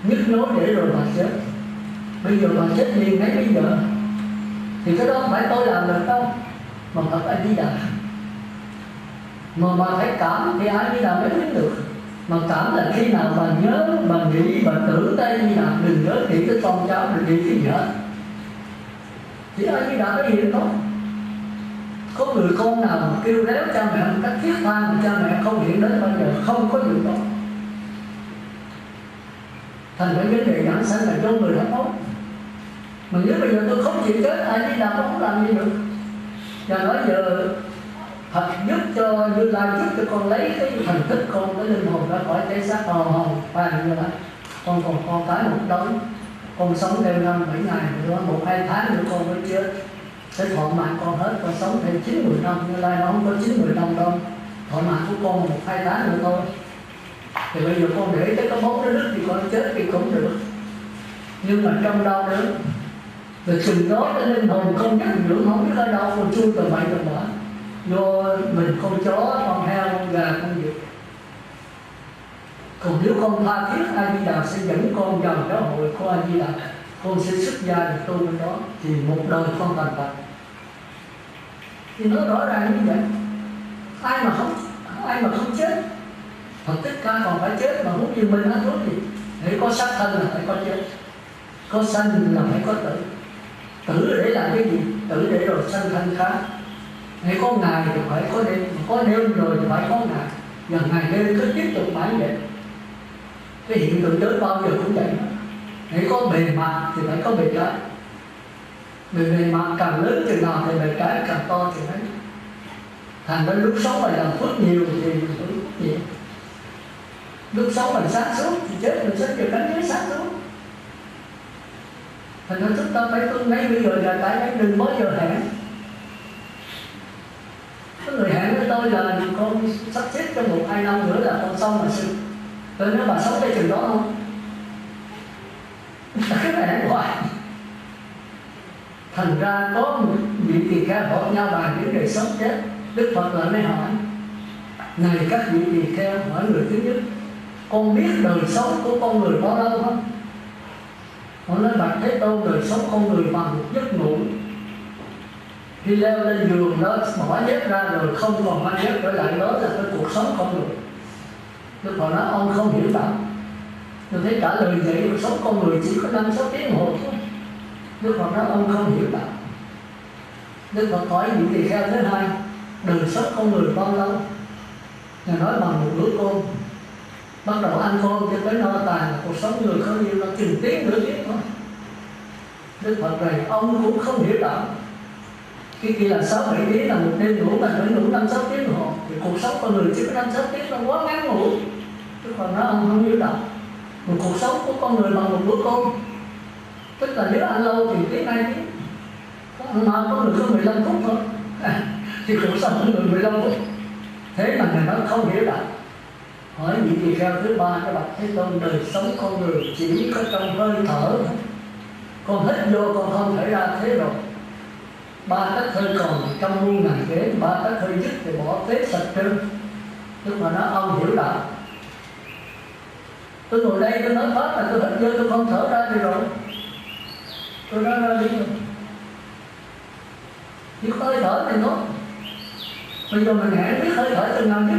nhức nhối để rồi bà chết. Bây giờ bà chết liền ngay bây giờ. Thì cái đó không phải tôi làm được đâu, mà Phật A Di Đà. Mà bà phải cảm thì A Di Đà mới biết được. Mà cảm là khi nào bà nhớ, bà nghĩ, bà tưởng tới A Di Đà, đừng nhớ nghĩ tới con cháu, đừng nghĩ cái gì hết. Thì A Di Đà mới hiện đó. Có người con nào mà kêu réo cha mẹ một cách thiết tha mà cha mẹ không hiện đến bao giờ, không có việc đó. Thành cái vấn đề giảng sanh là do người đã tốt. Mà nếu bây giờ tôi không chịu chết, A Di Đà không làm gì được. Và nói giờ Phật giúp cho Như Lai, giúp cho con lấy cái thần thức con, cái linh hồn ra khỏi cái xác hồn vàng như vậy. Con còn con cái một đống, con sống thêm 5-7 ngày nữa, 1-2 tháng nữa con mới chết. Cái thọ mạng con hết, con sống thêm 9-10 năm. Như Lai nó không có 9-10 năm đâu, thọ mạng của con 1-2 tháng nữa thôi. Thì bây giờ con để cái bóng nó đứt thì con chết thì cũng được. Nhưng mà trong đau đớn, rồi chừng đó cái linh hồn không nhắc dưỡng, không biết ở đâu, con chui từ bậy từ bạ. Do mình con chó, con heo, con gà, con vịt. Còn nếu con tha thiết, A Di Đà sẽ dẫn con vào giáo hội của A Di Đà, con sẽ xuất gia được tu bên đó, thì một đời con thành Phật. Thì nó rõ ràng như vậy. Ai mà không chết, Phật Thích Ca còn phải chết, mà muốn như mình hết thuốc gì. Để có sát thân là phải có chết, có sanh là phải có tử. Tử để làm cái gì? Tử để rồi sanh thân khác. Hãy có ngày thì phải có đêm, có đêm rồi thì phải có ngày. Và ngày đêm cứ tiếp tục mãi vậy. Cái hiện tượng tới bao giờ cũng vậy. Hãy có bề mặt thì phải có bề trái. Bề mặt càng lớn chừng nào thì bề trái càng to chừng ấy. Thành ra lúc sống mà làm phước nhiều thì mình phải phước nhiều. Lúc sống mình sáng suốt thì chết mình sẽ chịu đánh giới sáng suốt. Thành ra chúng ta phải tuân ngay bây giờ là tại đừng bao giờ hẹn. Có người hẹn với tôi tôi là con sắp xếp trong 1-2 năm nữa là con xong mà sinh. Tôi nói bà sống cái chừng đó không? Cái này không hoài. Thành ra có một vị tỳ kheo hỏi nhau bàn những đời sống chết. Đức Phật lại mới hỏi: này các vị tỳ kheo, hỏi người thứ nhất, con biết đời sống của con người bao lâu không? Họ nói: bạch Thế Tôn, đời sống con người bằng một giấc ngủ. Khi leo lên giường đó, bỏ dép ra rồi không còn mang dép trở lại, đó là cái cuộc sống con người. Đức Phật nói: ông không hiểu đạo. Tôi thấy trả lời vậy, cuộc sống con người chỉ có 5-6 tiếng hồ thôi. Đức Phật nói: ông không hiểu đạo. Đức Phật hỏi vị tỳ kheo thứ hai: đời sống con người bao lâu? Ngài nói: bằng một bữa cơm. Bắt đầu ăn cơm cho tới no tàn là cuộc sống người có nhiêu là chừng tiếng nửa tiếng thôi. Đức Phật này ông cũng không hiểu đạo. Cái kia là 6-7 tiếng là một đêm ngủ, mà phải ngủ 5-6 tiếng đồng hồ. Thì cuộc sống con người chỉ có 5-6 tiếng là quá ngắn ngủ. Đức Phật nói: ông không hiểu đạo. Một cuộc sống của con người bằng một bữa cơm, tức là nếu ăn lâu thì tiếng 2 tiếng, mà có người có 15 phút thôi thì cuộc sống của người 15 phút. Thế mà Ngài nói không hiểu đạo. Hỏi vị tỳ kheo thứ ba: cái bạch Thế Tôn, đời sống con người chỉ có trong hơi thở thôi. Con hít vô con không thể ra thế rồi. 3 tấc hơi còn trong muôn ngàn kế, 3 tấc hơi dứt thì bỏ phế sạch trơn. Lúc mà nói ông hiểu đạo. Tôi ngồi đây tôi nói pháp là tôi hít vô tôi không thở ra thì rồi. Tôi nói ra đi rồi. Chỉ có hơi thở này thôi. Bây giờ mình hãy biết hơi thở từng nào chứ.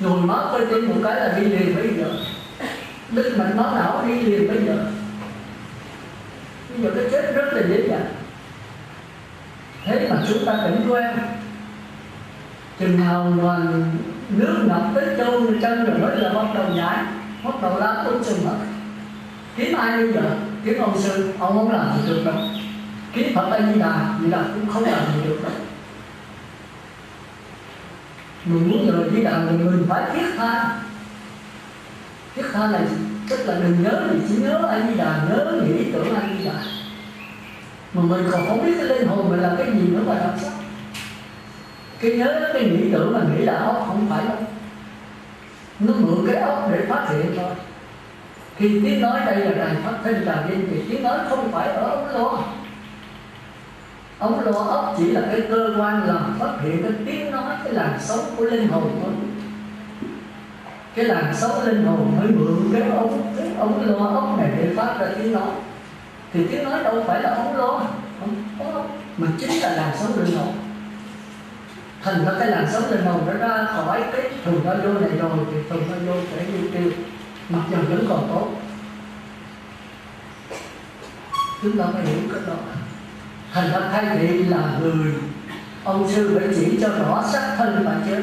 Nhồi máu cơ tim một cái là đi liền bây giờ. Đứt mạch máu não đi liền bây giờ. Bây giờ cái chết rất là dễ dàng. Thế mà chúng ta tỉnh quen. Chừng nào mà nước ngập tới châu chân rồi mới là bắt đầu nhảy, bắt đầu lá tung sừng hết. Kiếm ai bây giờ? Kiếm ông sư, ông không làm gì được đâu. Kiếm Phật A Di Đà, Di Đà cũng không làm gì được đâu. Mình muốn nhờ Di Đà mình phải thiết tha. Thiết tha là gì? Tức là đừng nhớ thì chỉ nhớ A Di Đà, nhớ nghĩ tưởng A Di Đà. Mà mình còn không biết cái linh hồn mình là cái gì nữa mà làm sao? Cái nhớ cái nghĩ tưởng mà nghĩ là óc, không phải đâu. Nó mượn cái óc để phát hiện thôi. Khi tiếng nói đây là đài phát thanh Trà Vinh thì tiếng nói không phải ở ống loa. Ống loa óc chỉ là cái cơ quan làm phát hiện cái tiếng nói, cái làn sóng của linh hồn thôi. Cái làn sóng linh hồn mới mượn cái ống loa óc này để phát ra tiếng nói. Thì tiếng nói đâu phải là ống loa, không có, mà chính là làn sóng linh hồn. Thành ra cái làn sóng linh hồn nó ra khỏi cái thùng radio này rồi thì thùng radio sẽ đi tiêu, mặc dù vẫn còn tốt. Chúng ta phải hiểu cái đó. Thành ra thay vì là người, ông sư phải chỉ cho rõ xác thân phải chết,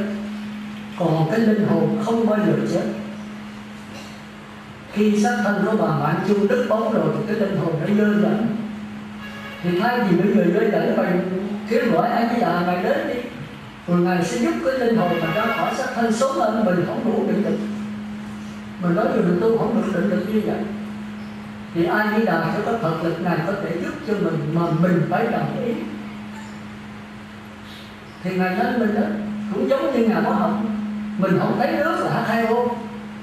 còn cái linh hồn không bao giờ chết. Khi xác thân của bà bạn chung đứt bóng rồi thì cái linh hồn nó dơ dẫn. Thì thay vì bây giờ dơ dẫn mình kêu gọi A Di Đà Ngài đến đi, rồi Ngài sẽ giúp cái linh hồn mà ra khỏi xác thân sống hơn. Mình không đủ định lực, mình nói mình tu không được định lực như vậy. Thì A Di Đà sẽ có thật lực, Ngài có thể giúp cho mình mà mình phải đồng ý. Thì Ngài nói mình đó cũng giống như nhà khoa học, mình không thấy nước là H2O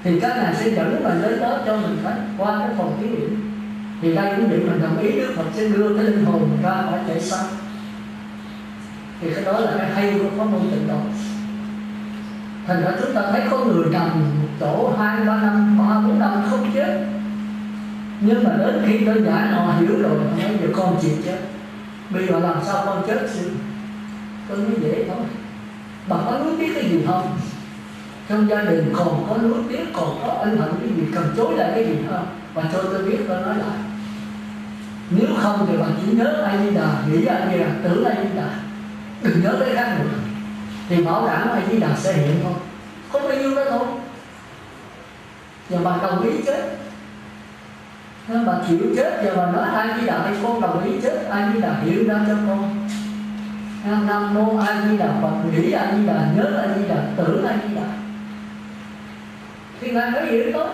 thì các ngài sẽ dẫn mình đến đó cho mình phải qua cái phòng thí nghiệm. Thì đây cũng vậy, mình đồng ý Đức Phật sẽ đưa cái linh hồn mình ra khỏi thể xác. Thì cái đó là cái hay của pháp môn Tịnh Độ. Thành ra chúng ta thấy có người nằm một chỗ 2-3 năm, 3-4 năm không chết. Nhưng mà đến khi tôi giải họ hiểu rồi, họ nói giờ con chịu chết. Bây giờ làm sao con chết chứ? Tôi nói dễ thôi. Bà có nuối tiếc cái gì không? Trong gia đình còn có nuối tiếc, còn có ân hận cái gì, cần chối lại cái gì không? Và cho tôi biết, tôi nói lại. Nếu không thì bà chỉ nhớ A Di Đà, nghĩ A Di Đà, tưởng A Di Đà, đừng nhớ cái khác nữa. Thì bảo đảm A Di Đà sẽ hiện thôi. Không bao nhiêu đó thôi. Và bà đồng ý chết. Nên bà chịu chết, và bà nói A Di Đà hay con đồng ý chết, A Di Đà hiện ra cho con. Nam mô A Di Đà Phật, nghĩ A Di Đà, nhớ A Di Đà, tưởng A Di Đà. Thì Ngài nói vậy đó.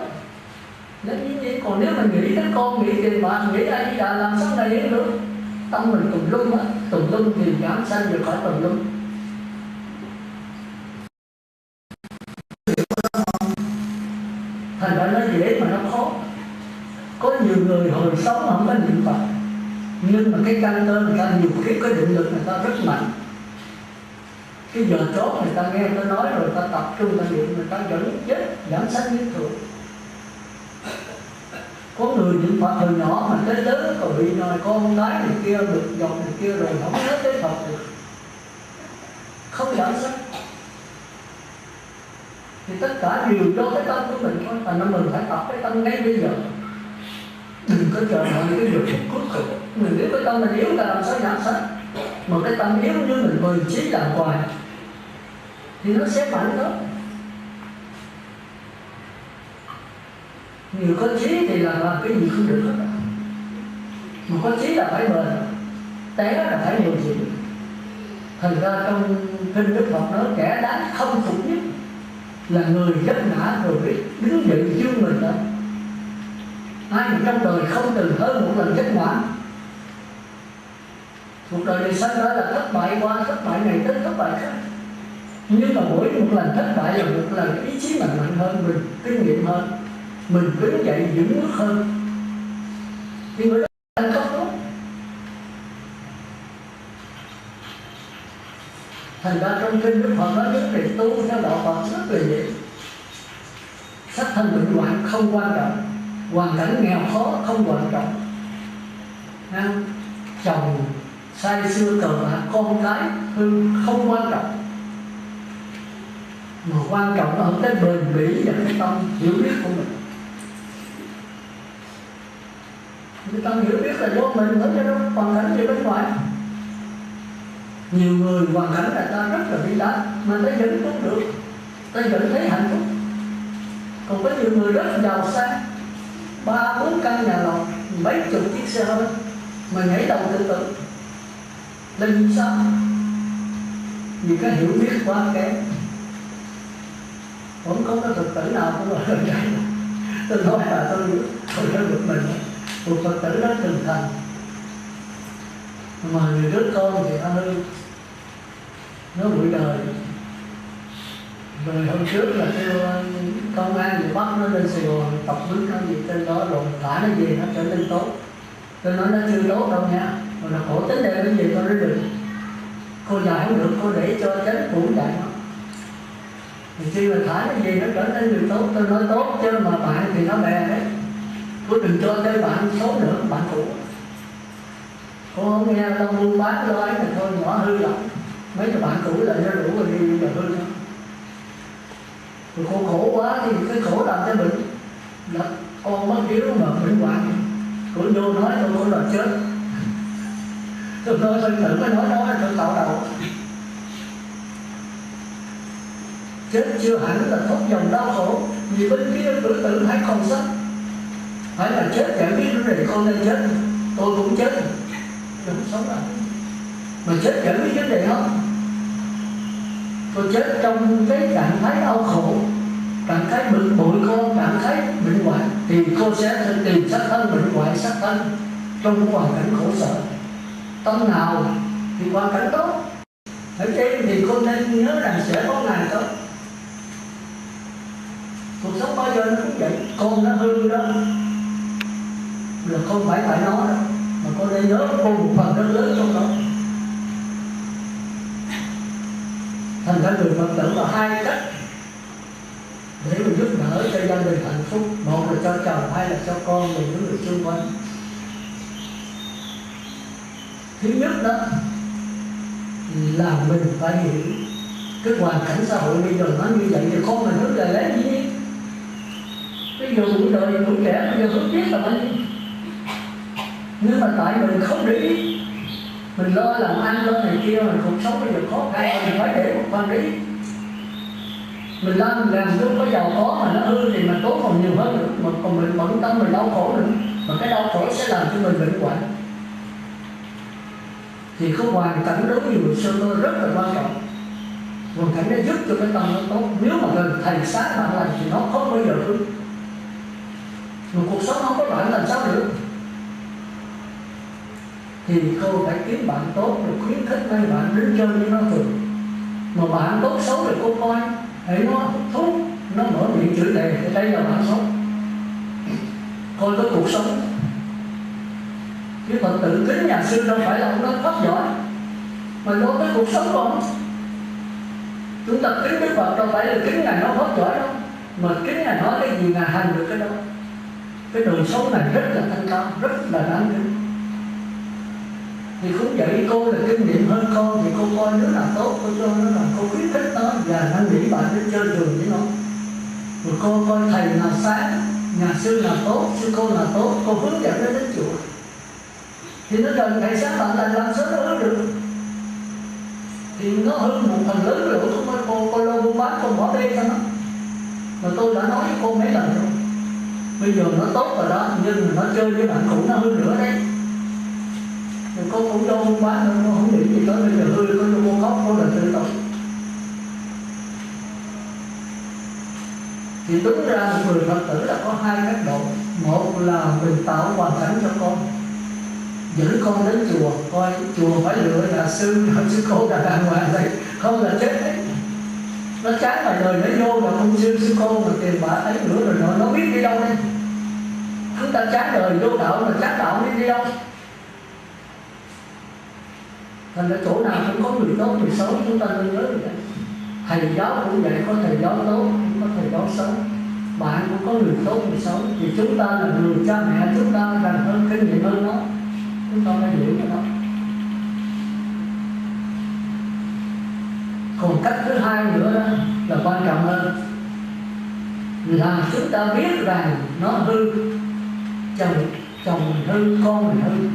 Nên như vậy, còn nếu mình nghĩ tới con, nghĩ tiền bạc, nghĩ A Di Đà làm sao này hiện được? Tâm mình tùm lum á, tùm lum thì giảm sanh rồi khỏi tùm lum. hồi sống không có niệm Phật, nhưng mà cái căn cơ người ta nhiều khi cái định lực người ta rất mạnh. Cái giờ chót người ta nghe tôi nói rồi ta tập trung ta niệm, người ta vẫn chết giảm sanh như thường. Có người niệm Phật hồi nhỏ mà tới lớn còn bị nói con cái này kia được dọc này kia rồi không nhớ tới Phật được, không giảm sanh. Thì tất cả đều do cái tâm của mình thôi, thành ra mình phải tập cái tâm ngay bây giờ. Đừng có chờ đợi cái việc cuối cùng. Mình biết cái tâm mình yếu là làm sao giảm sanh. Mà cái tâm yếu như mình bền chí làm hoài thì nó sẽ mạnh đó. Nhiều có chí thì làm cái gì không được hết. Mà có chí là phải bền, té là phải điều gì. Thành ra trong kinh Đức Phật nói kẻ đáng không phục nhất là người vấp ngã rồi biết đứng dậy dương mình đó. Ai mà trong đời không từng hơn một lần vấp ngã. Cuộc đời này sanh ra là thất bại qua thất bại này tới thất bại khác. Nhưng mà mỗi một lần thất bại là một lần ý chí mình mạnh hơn, mình kinh nghiệm hơn, mình đứng dậy vững bước hơn. Thì người đó thành công đó. Thành ra trong kinh Đức Phật nói những việc tu theo đạo Phật rất là dễ. Sắc thân bệnh hoạn không quan trọng, hoàn cảnh nghèo khó không quan trọng. Chồng say sưa cờ bạc, con cái hư không quan trọng. Mà quan trọng ở cái bền bỉ và cái tâm hiểu biết của mình. Cái tâm hiểu biết là do mình ở trong hoàn cảnh gì bên ngoài. Nhiều người hoàn cảnh là ta rất là vĩ đại mà ta vẫn tốt được, ta vẫn thấy hạnh phúc. Còn có nhiều người rất giàu sang, 3-4 căn nhà lầu, mấy chục chiếc xe hơi mà nhảy đầu tự tử. Là vì sao? Vì cái hiểu biết quá kém. Không có cái Phật tử nào cũng là vậy. Tôi nói là tôi đã được mình. Một Phật tử đó từng thành. Mà người đứa con thì hơi nó bụi đời. Rồi hôm trước là kêu công an bị bắt nó lên Sài Gòn tập huấn nó gì trên đó rồi thả nó về nó trở nên tốt. Tôi nói nó chưa tốt đâu nha. Rồi là khổ tính đây cái gì tôi nói được. Cô dạy không được, cô để cho tránh phủ dạy nó. Thì khi mà thả nó về nó trở nên người tốt. Tôi nói tốt chứ mà bạn thì nó bè đấy. Cô đừng cho tới bạn số nữa, bạn cũ. Cô không nghe đâu buôn bán lo ấy là thôi nhỏ hư lắm. Mấy cái bạn cũ là nó đủ rồi đi bây giờ hư nữa. Rồi cô khổ quá thì cái khổ làm cho bệnh. Là con mất yếu mà bệnh hoạn. Cô vô nói tôi cô là chết. Tôi nói tôi tự mới nói đó là tôi tạo đầu. Chết chưa hẳn là thoát dòng đau khổ. Vì bên kia tự tự thấy con sách. Phải là chết giải biết nó để con nên chết. Tôi cũng chết. Đừng sống lại. Mà chết giải biết vấn đề không? Tôi chết trong cái trạng thái đau khổ, trạng thái bực bội con, trạng thái bệnh hoạn. Thì cô sẽ tìm sát thân, bệnh hoạn sát thân trong hoàn cảnh khổ sở. Tâm nào thì hoàn cảnh tốt. Ở trên thì con nên nhớ rằng sẽ có ngày tốt. Cuộc sống bao giờ nó cũng vậy. Con nó hư đó là không phải tại nó đâu, mà con nên nhớ con một phần rất lớn trong đó. Thành ra người Phật tử có hai cách để mình giúp đỡ cho gia đình hạnh phúc. Một là cho chồng, hai là cho con và những người xung quanh. Thứ nhất đó là mình phải hiểu cái hoàn cảnh xã hội bây giờ nó như vậy thì con mình hướng là lấy gì. Bây giờ tuổi đời tuổi trẻ bây giờ không biết là bao nhiêu. Nhưng mà tại mình không để ý, mình lo làm ăn lo này kia, mình cuộc sống bây giờ khó khăn, mình phải để một phần đi. Mình làm lúc có giàu có mà nó hư thì mình tốn còn nhiều hơn nữa. Mà còn mình bận tâm mình đau khổ nữa. Mà cái đau khổ sẽ làm cho mình bệnh hoạn. Thì có hoàn cảnh đối với người sơ cơ rất là quan trọng. Hoàn cảnh nó giúp cho cái tâm nó tốt. Nếu mà gần thầy sát bạn lành thì nó không bao giờ hư. Mà cuộc sống không có bạn làm sao được. Thì cô phải kiếm bạn tốt rồi khuyến khích mấy bạn đứng chơi với nó thường. Mà bạn tốt xấu thì cô coi, hãy nó thuốc, nó mở miệng chửi thề thì đây là bạn xấu. Coi cái cuộc sống Cái Phật tử kính nhà sư đâu phải là ông nói pháp giỏi, mà lo cái cuộc sống của ông. Chúng ta kính Đức Phật đâu phải là kính Ngài nói pháp giỏi đâu, mà kính Ngài nói cái gì Ngài hành được cái đó. Cái đời sống này rất là thanh cao, rất là đáng kính. Thì cũng vậy, cô là kinh nghiệm hơn con thì cô coi đứa nào tốt cô cho nó làm, cô khuyến khích nó và năn nỉ bạn đến chơi trường với nó. Rồi cô coi thầy nào sáng, nhà sư nào tốt, sư cô nào tốt, cô hướng dẫn nó đến chùa. Thì nó cần thầy sáng bạn làm sao nó hướng được. Thì nó hơn một phần lớn lỗ của cô lo buôn bán, cô bỏ bê cho nó. Mà tôi đã nói với cô mấy lần rồi. Bây giờ nó tốt rồi đó, nhưng mà nó chơi với bạn cũ nó hơn nữa đấy. Rồi cô cũng đâu buôn bán đâu, cô không nghĩ gì tới bây giờ hư, cô cho cô khóc, cô là tự tội. Thì đúng ra một người Phật tử là có hai cách độ. Một là mình tạo hoàn cảnh cho con, dẫn con đến chùa, coi chùa phải lựa nhà sư, sư cô là đàng hoàng đây, không là chết đấy. Nó chán vài đời nó vô là không sư cô mà tiền bạc ấy nữa rồi nó biết đi đâu đây. Chúng ta chán đời vô đạo là chán đạo đi đâu. Thành ra chỗ nào cũng có người tốt người xấu, chúng ta nên nhớ vậy. Thầy giáo cũng vậy, có thầy giáo tốt, có thầy giáo xấu. Bạn cũng có người tốt người xấu. Thì chúng ta là người cha mẹ, chúng ta gần hơn, kinh nghiệm hơn nó, chúng ta phải hiểu cho nó. Còn cách thứ hai nữa đó là quan trọng hơn, là chúng ta biết rằng nó hư, chồng mình hư, con mình hư.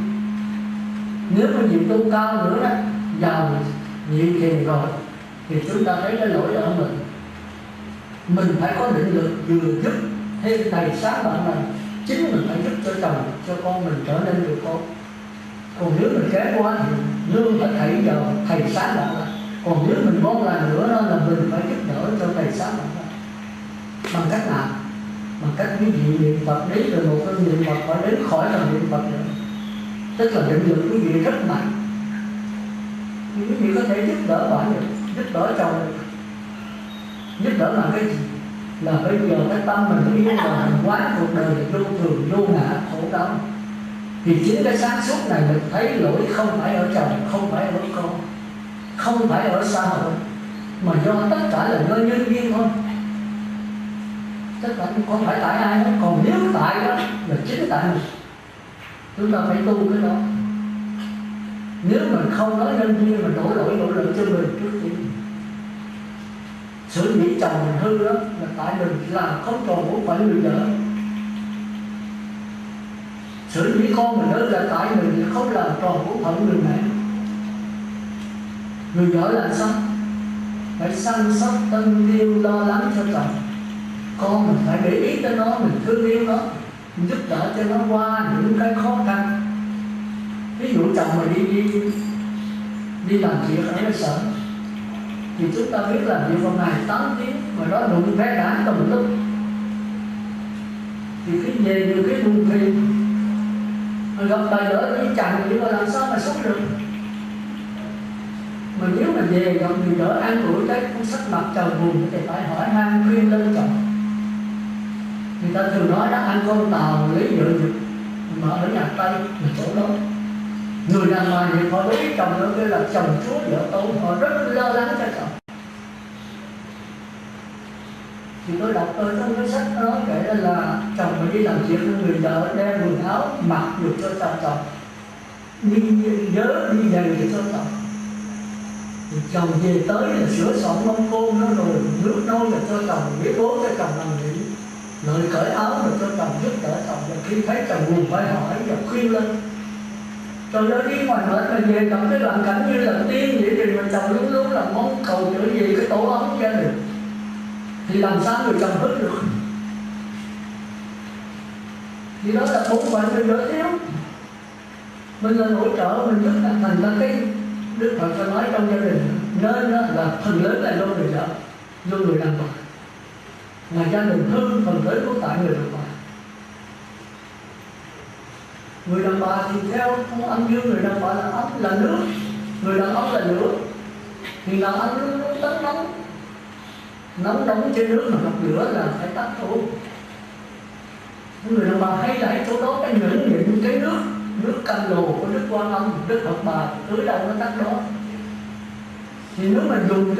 Nếu mà nhiều tu cao nữa đó, giàu nhiều tiền rồi, thì chúng ta thấy cái lỗi ở mình. Mình phải có định lực vừa giúp thêm thầy sáng bạn này, chính mình phải giúp cho chồng, cho con mình trở nên được tốt. Còn nếu mình kém quá thì nương phải thầy sáng bạn này. Còn nếu mình mong làm nữa đó là mình phải giúp đỡ cho thầy sáng bạn này. Bằng cách nào? Bằng cách quý vị niệm Phật đến rồi một cái niệm Phật phải đến khỏi cần niệm Phật nữa. Tức là định lực quý vị rất mạnh. Quý vị có thể giúp đỡ bạn được, giúp đỡ chồng được. Giúp đỡ làm cái gì? Là bây giờ cái tâm mình yêu là mình quán cuộc đời vô thường, vô ngã, khổ đau. Thì chính cái sáng suốt này mình thấy lỗi không phải ở chồng, không phải ở con, không phải ở xã hội, mà do tất cả là do nhân duyên thôi. Tất cả không phải tại ai hết. Còn nếu tại đó là chính tại mình. Chúng ta phải tu cái đó. Nếu mình không nói nhân duyên, mình đổ lỗi cho mình trước tiên. Xử lý chồng mình hư đó là tại mình làm không tròn bổn phận người vợ. Xử lý con mình đó là tại mình không làm tròn bổn phận người mẹ. Người vợ là sao? Phải săn sóc, tân tiêu, lo lắng cho chồng. Con mình phải để ý tới nó, mình thương yêu nó, mình giúp đỡ cho nó qua những cái khó khăn. Ví dụ chồng mà đi làm việc ở sở, thì chúng ta biết là việc một ngày 8 tiếng, mà đó đụng vé đá tầm lúc. Thì cái về nhiều cái buồn phiền, mà gặp bài đỡ với chồng thì mà làm sao mà sống được. Mà nếu mà về gặp người đỡ an ủi cái cũng sắc mặt chồng buồn thì phải hỏi han khuyên lên chồng. Người ta thường nói đó, ăn con tàu lấy vợ giật, mà ở nhà Tây là chỗ đó. Người đàn bà thì họ đối với chồng đó kêu là chồng chúa vợ tôi, họ rất lo lắng cho chồng. Thì tôi đọc trong cái sách đó kể là chồng phải đi làm việc, người vợ đem quần áo mặc được cho chồng, đi nhớ đi giày để cho chồng. Thì chồng về tới là sửa soạn mông côn nó rồi, nước nôi là cho chồng, biết bố cho chồng làm gì, lời cởi áo là cho chồng, giúp đỡ chồng. Và khi thấy chồng buồn phải hỏi và khuyên lên. Rồi nó đi ngoài mệt mà về gặp cái hoàn cảnh như là tiên vậy, thì mình chồng luôn luôn là mong cầu trở về cái tổ ấm gia đình. Thì làm sao người chồng hết được? Thì đó là bổn phận người vợ thiếu. Mình là hỗ trợ, mình giúp thành ra cái Đức Phật đã nói trong gia đình nên đó là phần lớn là do người vợ, do người đàn bà. Mà gia đình hư phần lớn của tại người đàn bà. Người đàn bà thì theo âm dương, người đàn bà là ấm là nước, người đàn ông là lửa. Thì làm ăn luôn luôn tấn nóng nóng trên nước mà gặp lửa là phải tắt thôi. Người đàn bà hay là chỗ đó cái nhẫn nhịn cái nước Cam Lồ, có Đức Quan Âm, Đức Phật Bà, tới đâu nó tắt đó. Thì nếu mà dùng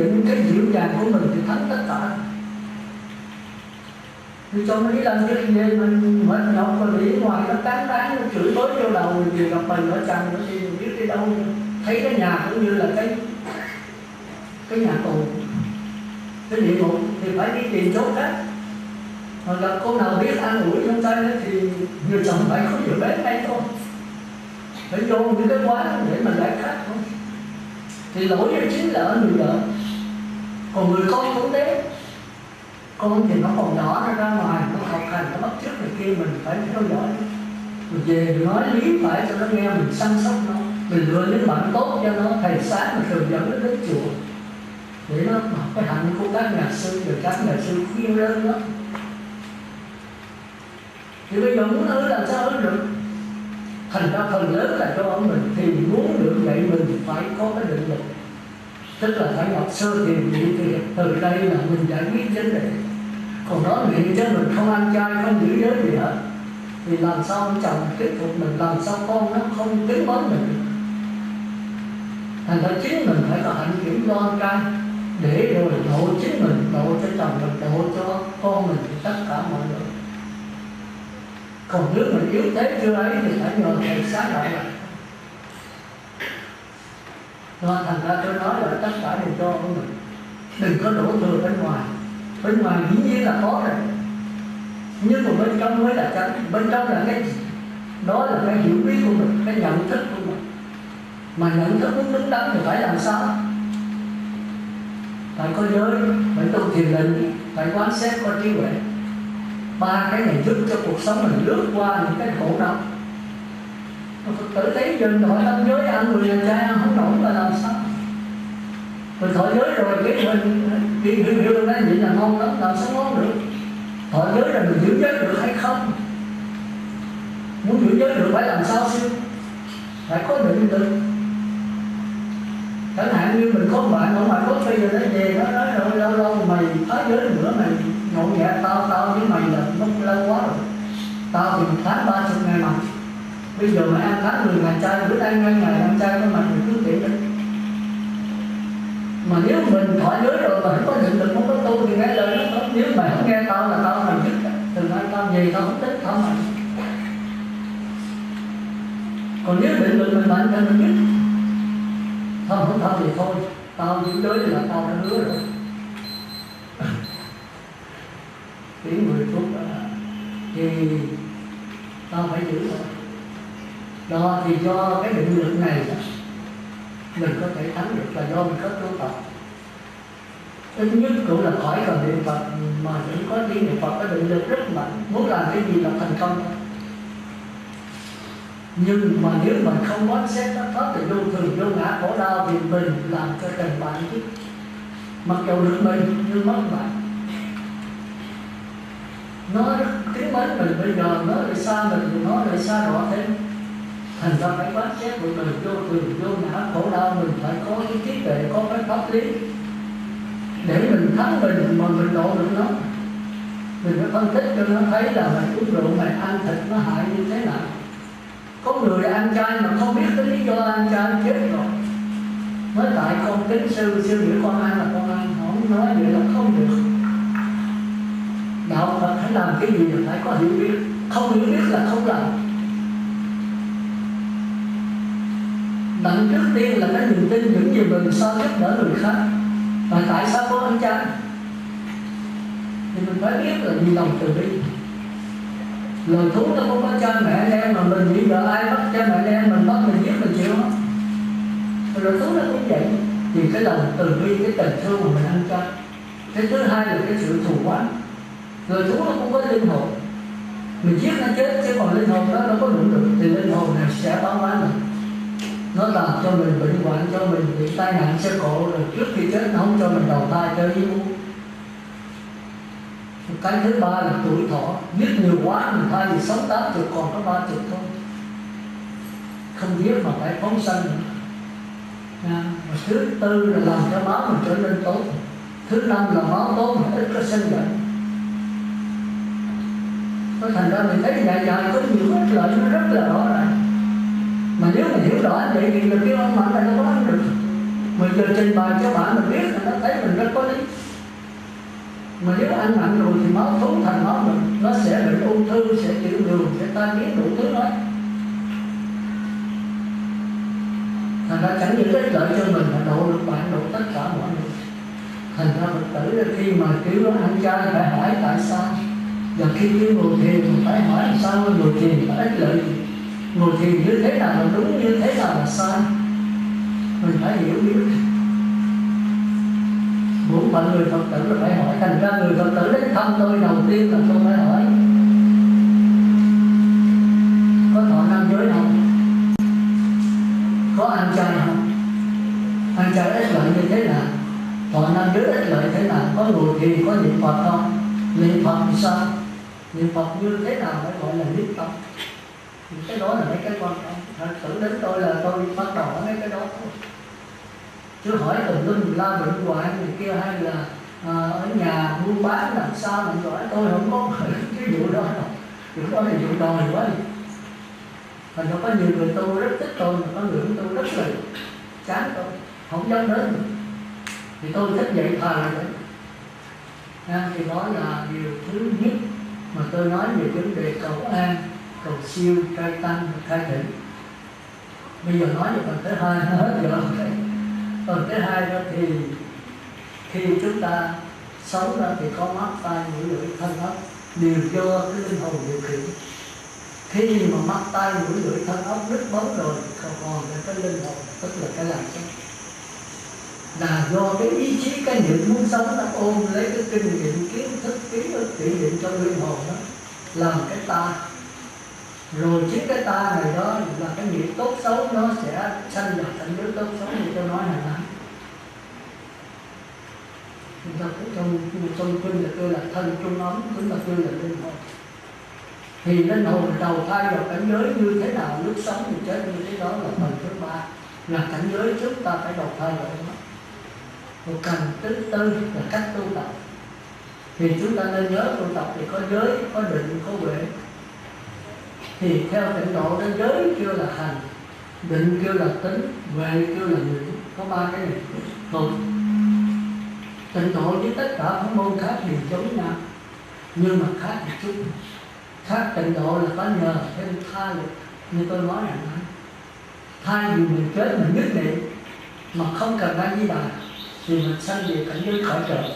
những cái dịu dàng của mình thì thắng tất cả. Thì cho nó đi làm cái gì mình mệt nhọc rồi đi ngoài nó tán nó chửi bới vô đầu rồi gì gặp mình ở chồng nữa thì mình biết đi đâu. Thấy cái nhà cũng như là cái nhà tù, cái địa ngục thì phải đi tìm chỗ khác. Hoặc là cô nào biết an ủi trong tay thì người chồng phải có nhiều bếp hay thôi, phải vô những cái quán để mà giải thoát thôi. Thì lỗi chính là ở người vợ. Còn người con cũng thế, con thì nó còn nhỏ, nó ra ngoài nó học hành, nó bắt chước này kia, mình phải theo dõi, mình về mình nói lý phải cho nó nghe, mình săn sóc nó, mình lựa những bạn tốt cho nó. Thầy sáng mình thường dẫn nó đến chùa để nó học cái hạnh của các nhà sư, rồi các nhà sư khuyên rơn đó. Thì bây giờ muốn hứa làm sao hứa được? Thành ra phần lớn là cho ông mình, thì muốn được vậy mình phải có cái định lực, tức là phải học sơ thiền nhị thiền, từ đây là mình giải quyết vấn đề. Còn nói nguyện cho mình không ăn chay, không giữ giới gì hết, thì làm sao ông chồng tiếp tục mình, làm sao con nó không kính mến mình. Thành ra chính mình phải có hạnh kiểm lo ăn chay, để rồi độ chính mình, độ cho chồng mình, độ cho con mình, tất cả mọi người. Còn nếu mình yếu thế chưa ấy thì phải nhờ thầy sáng lại lại. Nên thành ra tôi nói là tất cả đều cho ông mình, đừng có đổ thừa bên ngoài. Bên ngoài dĩ nhiên là có rồi, nhưng mà bên trong mới là chánh. Bên trong là cái gì? Đó là cái hiểu biết của mình, cái nhận thức của mình. Mà nhận thức muốn đúng đắn thì phải làm sao? Phải có giới, phải tu thiền định, phải quán xét, có trí huệ. Ba cái này giúp cho cuộc sống mình lướt qua những cái khổ đau. Phật tử thấy dừng hỏi tâm giới ăn người làm trai ăn không nổi là làm sao? Mình thọ giới rồi cái mình hiểu nó vậy là ngon lắm, làm sao ngon được? Thọ giới là mình giữ giới được hay không? Muốn giữ giới được phải làm sao xưa? Phải có định lực. Chẳng hạn như mình có bạn ở ngoài có bây giờ nó về nó nói rồi lâu lâu mày phá giới nữa, mày ngộ nhẹ tao với mày là mất lâu quá rồi. Tao thì 1 tháng 30 ngày mà. Bây giờ mày ăn tháng 10 ngày chay, bữa nay ngay ngày ăn chay của mày cứ tiện đi. Mà nếu mình thỏa giới rồi mà không có định lực, không có tu thì nghe lời nó tốt. Nếu mày không nghe tao là tao mày dứt. Từ nay tao về tao không thích tao mày. Còn nếu định lực mình mạnh thì mình dứt. Không thì thôi, tao giữ giới là tao đã hứa rồi. Tiếng 10 phút thì tao phải giữ rồi. Đó thì do cái định lực này mình có thể thắng được, là do mình có tu tập. Ít nhất cũng là khỏi cần niệm Phật, mà chỉ có tiếng niệm Phật có định lực rất mạnh, muốn làm cái gì là thành công. Nhưng mà nếu mình không quán xét nó thoát từ vô thường, vô ngã khổ đau thì mình làm cho tình bạn chứ. Mặc dù được mình nhưng mất bạn. Nó tiếng mến mình bây giờ nó lại xa mình thì nó lại xa rõ thêm. Thành ra phải quán xét của mình vô thường, vô ngã khổ đau, mình phải có cái trí tuệ, có cái pháp lý để mình thắng mình mà mình độ được nó. Mình phải phân tích cho nó thấy là mày uống rượu, mày ăn thịt nó hại như thế nào. Có người ăn chay mà không biết cái lý do ăn chay chết rồi. Nói tại con kính sư biểu con ăn là con ăn, không nói vậy là không được. Đạo Phật phải làm cái gì là phải có hiểu biết, không hiểu biết là không làm. Đặng trước tiên là cái niềm tin những gì mình so giúp đỡ người khác. Và tại sao có ăn chay? Thì mình phải biết là vì lòng từ bi. Lời thú nó không có cha mẹ đem, mà mình bây giờ ai bắt cha mẹ đem, mình bắt mình giết mình chịu không? Lời thú nó cũng vậy. Thì cái lòng từ bi, cái tình thương mà mình ăn chay. Cái thứ hai là cái sự thù oán. Lời thú nó cũng có linh hồn. Mình giết nó chết chứ còn linh hồn đó nó có đủ được, thì linh hồn này sẽ báo oán mình. Nó làm cho mình bệnh hoạn, cho mình bị tai nạn xe cộ, rồi trước khi chết nó không cho mình đầu thai cho ý muốn. Cái thứ ba là tuổi thọ, giết nhiều quá mình thay vì sống 80 còn có 30 thôi. Không giết mà phải phóng sanh nữa. Và thứ tư là làm cho máu mình trở nên tốt. Thứ năm là máu tốt mà ít có sân giận. Thành ra mình thấy dài dài có nhiều ích lợi nó rất là rõ ràng. Mình giờ trình bày cho bạn mình biết là nó thấy mình rất có lý. Mà nếu ăn mặn rồi thì máu thú thành máu mình, nó sẽ bị ung thư, sẽ tiểu đường, sẽ tai biến đủ thứ đó. Thành ra chẳng những ích lợi cho mình mà độ được bạn, độ tất cả mọi người. Thành ra Phật tử là khi mà kêu ăn chay phải hỏi tại sao, và khi kêu ngồi thiền mình phải hỏi làm sao ngồi thiền có ích lợi gì, ngồi thiền như thế nào là đúng, như thế nào là sai, mình phải hiểu biết. Muốn mọi người Phật tử là phải hỏi. Thành ra người Phật tử đến thăm tôi đầu tiên là tôi phải hỏi có thọ nam giới không, có ăn chay không, ăn chay ích lợi như thế nào, thọ nam giới ích lợi thế nào, có ngồi thiền, có niệm Phật không, niệm Phật thì sao, niệm Phật như thế nào phải gọi là niệm tâm. Cái đó là mấy cái quan trọng. Thật sự đến tôi là tôi bắt đầu ở mấy cái đó thôi, chứ hỏi tùm lum la bệnh hoạn này kia, hay là ở nhà buôn bán làm sao làm giỏi, tôi không có cái vụ đó đâu. Vụ đó là vụ đòi quá đi. Thành ra có nhiều người tôi rất thích tôi, mà có người tôi rất là chán tôi, không dám đến. Thì tôi thích dạy thà là vậy. Thì đó là điều thứ nhất mà tôi nói về vấn đề cầu an, cầu siêu, trai tăng, khai thỉnh. Bây giờ nói về phần thứ hai hết rồi. Phần thứ hai đó thì khi chúng ta sống ra thì có mắt, tai, mũi, lưỡi, thân, ốc đều do cái linh hồn điều khiển. Khi mà mắt, tai, mũi, lưỡi, thân, ốc đứt bóng rồi thì còn cái linh hồn, tức là cái làm sống. Là do cái ý chí, cái niệm muốn sống nó ôm lấy cái kinh nghiệm, kiến thức, ký ức, kỷ niệm cho linh hồn đó làm cái ta. Rồi chính cái ta này đó là cái nghiệp tốt xấu, nó sẽ sanh vào cảnh giới tốt xấu như tôi nói hồi nãy. Chúng ta cũng trong kinh là kêu là thân trung ấm, cũng là kêu là linh hồn. Thì linh hồn đầu thai vào cảnh giới như thế nào, lúc sống thì chết như thế đó là phần thứ ba, là cảnh giới chúng ta phải đầu thai vào đó. Một cần thứ tư là cách tu tập. Thì chúng ta nên nhớ tu tập thì có giới, có định, có huệ. Thì theo tịnh độ đến giới kêu là hành, định kêu là tính, huệ kêu là nguyện. Có ba cái này. Còn tịnh độ với tất cả các môn khác đều giống nhau, nhưng mà khác một chút. Khác tịnh độ là có nhờ thêm tha lực. Như tôi nói rằng thay vì mình chết mình nhất niệm mà không cần A Di Đà thì mình sanh về cảnh giới cõi trời.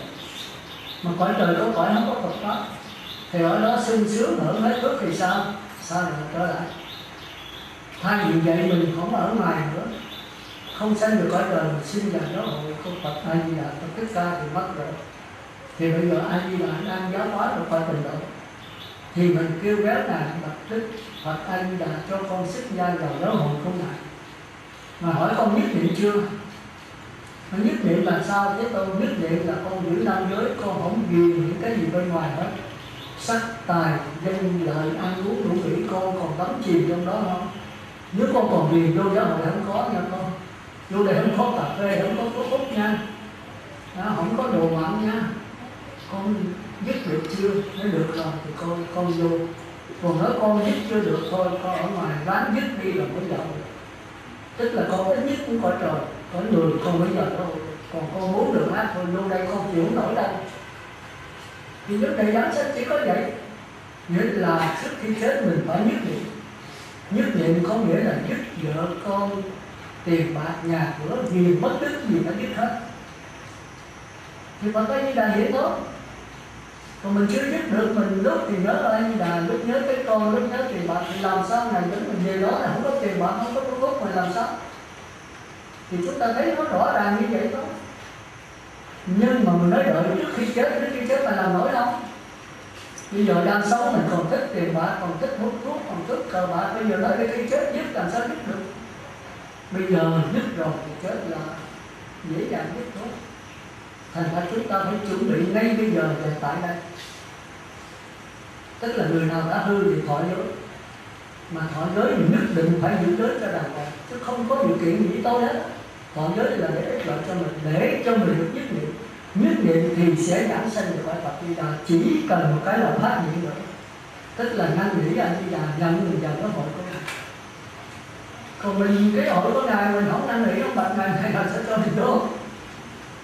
Mà cõi trời có cõi không có Phật pháp, thì ở đó sung sướng hưởng hết phước thì sao? Sao lại trở lại? Thay vì vậy mình không ở ngoài nữa, không sanh được cõi trời, mình xin vào đó hội không Phật A Di Đà, Phật Thích Ca thì mất rồi. Thì bây giờ A Di Đà đang giáo hóa được qua tịnh độ, thì mình kêu béo nàng Phật Thích Phật A Di Đà cho con xuất gia vào đó hội không lại. Mà hỏi con nhất niệm chưa? Con nhất niệm là sao? Thế tôi nhất niệm là con giữ năm giới, con không ghiền những cái gì bên ngoài hết. Sắc, tài, danh, lợi, ăn uống đủ vị, con còn đắm chìm trong đó không? Nếu con còn ghiền vô giáo hội không có nha con. Vô đây không có cà phê, không có thuốc hút nha, không có đồ mặn nha. Con dứt được chưa? Nếu được rồi thì con vô. Còn nói con dứt chưa được thôi, con ở ngoài ráng dứt đi là mới giàu. Tức là con ít nhất cũng cõi trời, cõi người con bây giờ đâu. Còn con muốn được ác thôi, vô đây con chịu không nổi đâu. Thì vấn đề giám sát chỉ có vậy. Nghĩa là trước khi chết mình phải nhất niệm. Nhất niệm có nghĩa là dứt vợ con, tiền bạc, nhà cửa, gì mất tích gì phải dứt hết. Thì Phật A Di Đà hiểu tốt. Còn mình chưa dứt được, mình lúc thì nhớ A Di Đà, lúc nhớ cái con, lúc nhớ tiền bạc, thì làm sao này đến mình về đó là không có tiền bạc, không có thuốc hút mà làm sao? Thì chúng ta thấy nó rõ ràng như vậy thôi. Nhưng mà mình nói đợi trước khi chết mà làm nổi đâu. Bây giờ đang sống mình còn thích tiền bạc, còn thích hút thuốc, còn thích cờ bạc, bây giờ đợi khi chết dứt làm sao dứt được? Bây giờ dứt rồi thì chết là dễ dàng dứt thôi. Thành ra chúng ta phải chuẩn bị ngay bây giờ và tại đây. Tức là người nào đã hư thì thọ giới. Mà thọ giới thì nhất định phải giữ giới cho đàng hoàng, chứ không có điều kiện gì tôi hết. Thọ giới là để ích lợi cho mình, để cho mình được nhất niệm. Nhất niệm thì sẽ giảng sanh được cõi Phật Di Đà, chỉ cần một cái là phát niệm nữa. Tức là năn nỉ A Di Đà nhận mình vào cái hội của mình. Còn mình cái hội của Ngài mình không năn nỉ, không bạch Ngài, Ngài sẽ cho mình vô.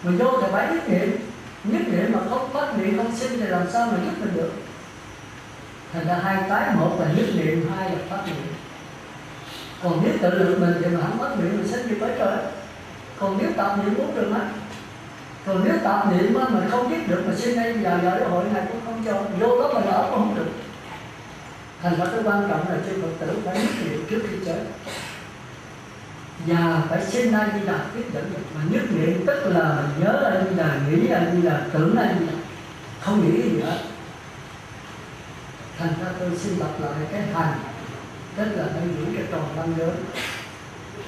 Mình vô thì phải nhất niệm mà không phát niệm không sinh thì làm sao mà giúp mình được. Thành ra hai cái, một là nhất niệm, hai là phát niệm. Còn nếu tự lượng mình thì mà không phát niệm mình sinh gì với trời. Còn nếu tập niệm muốn được á. Còn nếu tập niệm mà mình không biết được mà sinh đây giờ cái hội này cũng không cho, vô đó mình ở cũng không được. Thành ra cái quan trọng là chư Phật tử phải nhất niệm trước khi chết. Và phải xin A Di Đà tiếp dẫn được. Mà nhất niệm tức là mình nhớ A Di Đà, nghĩ A Di Đà, tưởng A Di Đà, không nghĩ gì hết. Thành ra tôi xin lặp lại cái hành, tức là phải giữ cái tròn năm giới.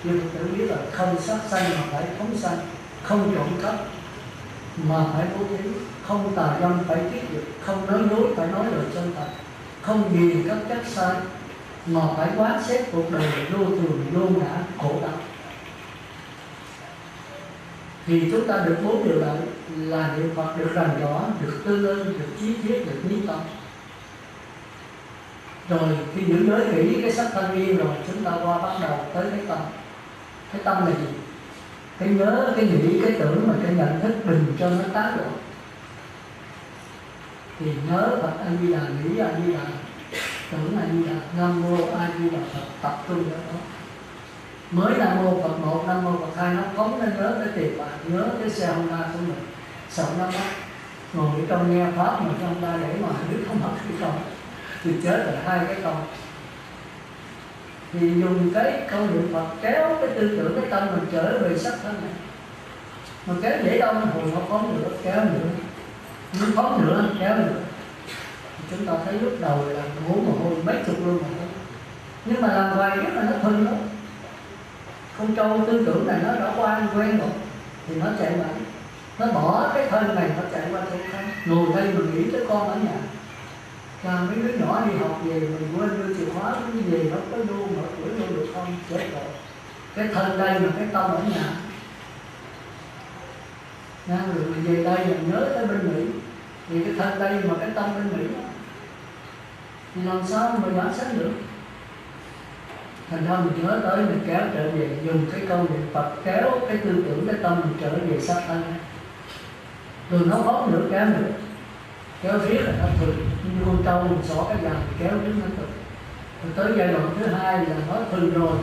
Nhưng Phật tử biết là không sát sanh mà phải phóng sanh, không trộm cắp mà phải bố thí, không tà dâm phải tiết dục, không nói dối phải nói lời chân thật, không ghiền các chất sai mà phải quán xét cuộc đời vô thường, vô ngã, khổ đau. Thì chúng ta được 4 điều này là niệm Phật được rành rõ, được tư ơn, được chí thiết, được lý tâm. Rồi khi giữ giới kỹ cái sắc thanh nghiêm rồi, chúng ta qua bắt đầu tới cái tâm. Cái tâm là gì? Cái nhớ, cái nghĩ, cái tưởng mà cái nhận thức đừng cho nó tán loạn. Thì nhớ Phật A Di Đà, nghĩ A Di Đà, tưởng A Di Đà, Nam Mô A Di Đà Phật, tập trung vào đó. Mới Nam Mô Phật 1, Nam Mô Phật 2 nó phóng nó nhớ tới tiền bạc, nhớ tới xe Honda của mình, sợ nó mất. Ngồi ở trong nghe Pháp mà trong ta để mà đứa không mất cái câu thì chết rồi hai cái câu. Thì dùng cái câu niệm Phật kéo cái tư tưởng, cái tâm mình trở về sắc thân này. Mà kéo dễ đâu hồi nó phóng nữa, kéo nữa, nó phóng nữa, kéo nữa. Thì chúng ta thấy lúc đầu là ngủ mồ hôi mấy chục luôn mà thôi. Nhưng mà làm hoài rất là nó thân đó. Con trâu tư tưởng này nó đã qua quen rồi thì nó chạy lại, nó bỏ cái thân này nó chạy qua chỗ khác. Ngồi đây mình nghĩ tới con ở nhà, làm mấy đứa nhỏ đi học về mình quên đưa chìa khóa cái gì nó có vô mở cửa vô được không, chết rồi. Cái thân đây mà cái tâm ở nhà. Rồi mình về đây mình nhớ tới bên Mỹ, thì cái thân đây mà cái tâm bên Mỹ thì làm sao mà giảm sanh được. Thành ra mình nhớ tới mình kéo trở về, dùng cái câu niệm Phật kéo cái tư tưởng, cái tâm mình trở về sắc thân. Rồi nó phóng nữa, kéo nữa, kéo riết là nó thường. Như con trâu mình xỏ cái dàn kéo riết nó thường. Rồi tới giai đoạn thứ hai là nó thường rồi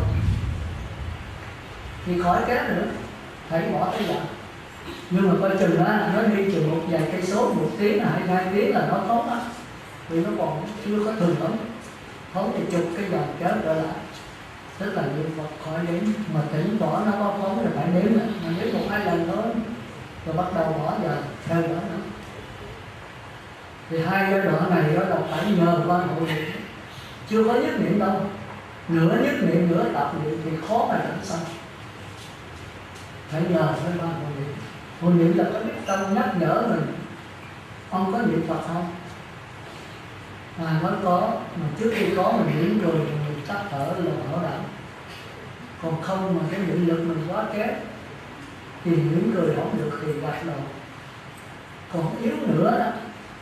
thì khỏi kéo nữa, phải bỏ cái dàn. Nhưng mà coi chừng á, nó đi chừng một vài cây số, 1 tiếng hay 2 tiếng là nó phóng á, vì nó còn chưa có thường lắm. Phóng thì chụp cái dàn kéo trở lại. Tức là niệm Phật khỏi đếm, mà tỉnh bỏ nó có phóng là phải đếm lại, mà đếm 1-2 lần thôi, rồi bắt đầu bỏ vào theo đó nữa. Thì hai giai đoạn này đó là phải nhờ quan hộ niệm, chưa có nhất niệm đâu, nửa nhất niệm nửa tập niệm thì khó mà làm sao. Phải nhờ với quan hộ niệm. Hộ niệm là có biết tâm nhắc nhở mình. Ông có niệm Phật không? Mới có, mà trước khi có mình mỉm cười thì mình tắt thở là thở đạo. Còn không mà cái định lực mình quá kém thì mỉm cười không được thì gạt đầu. Còn yếu nữa đó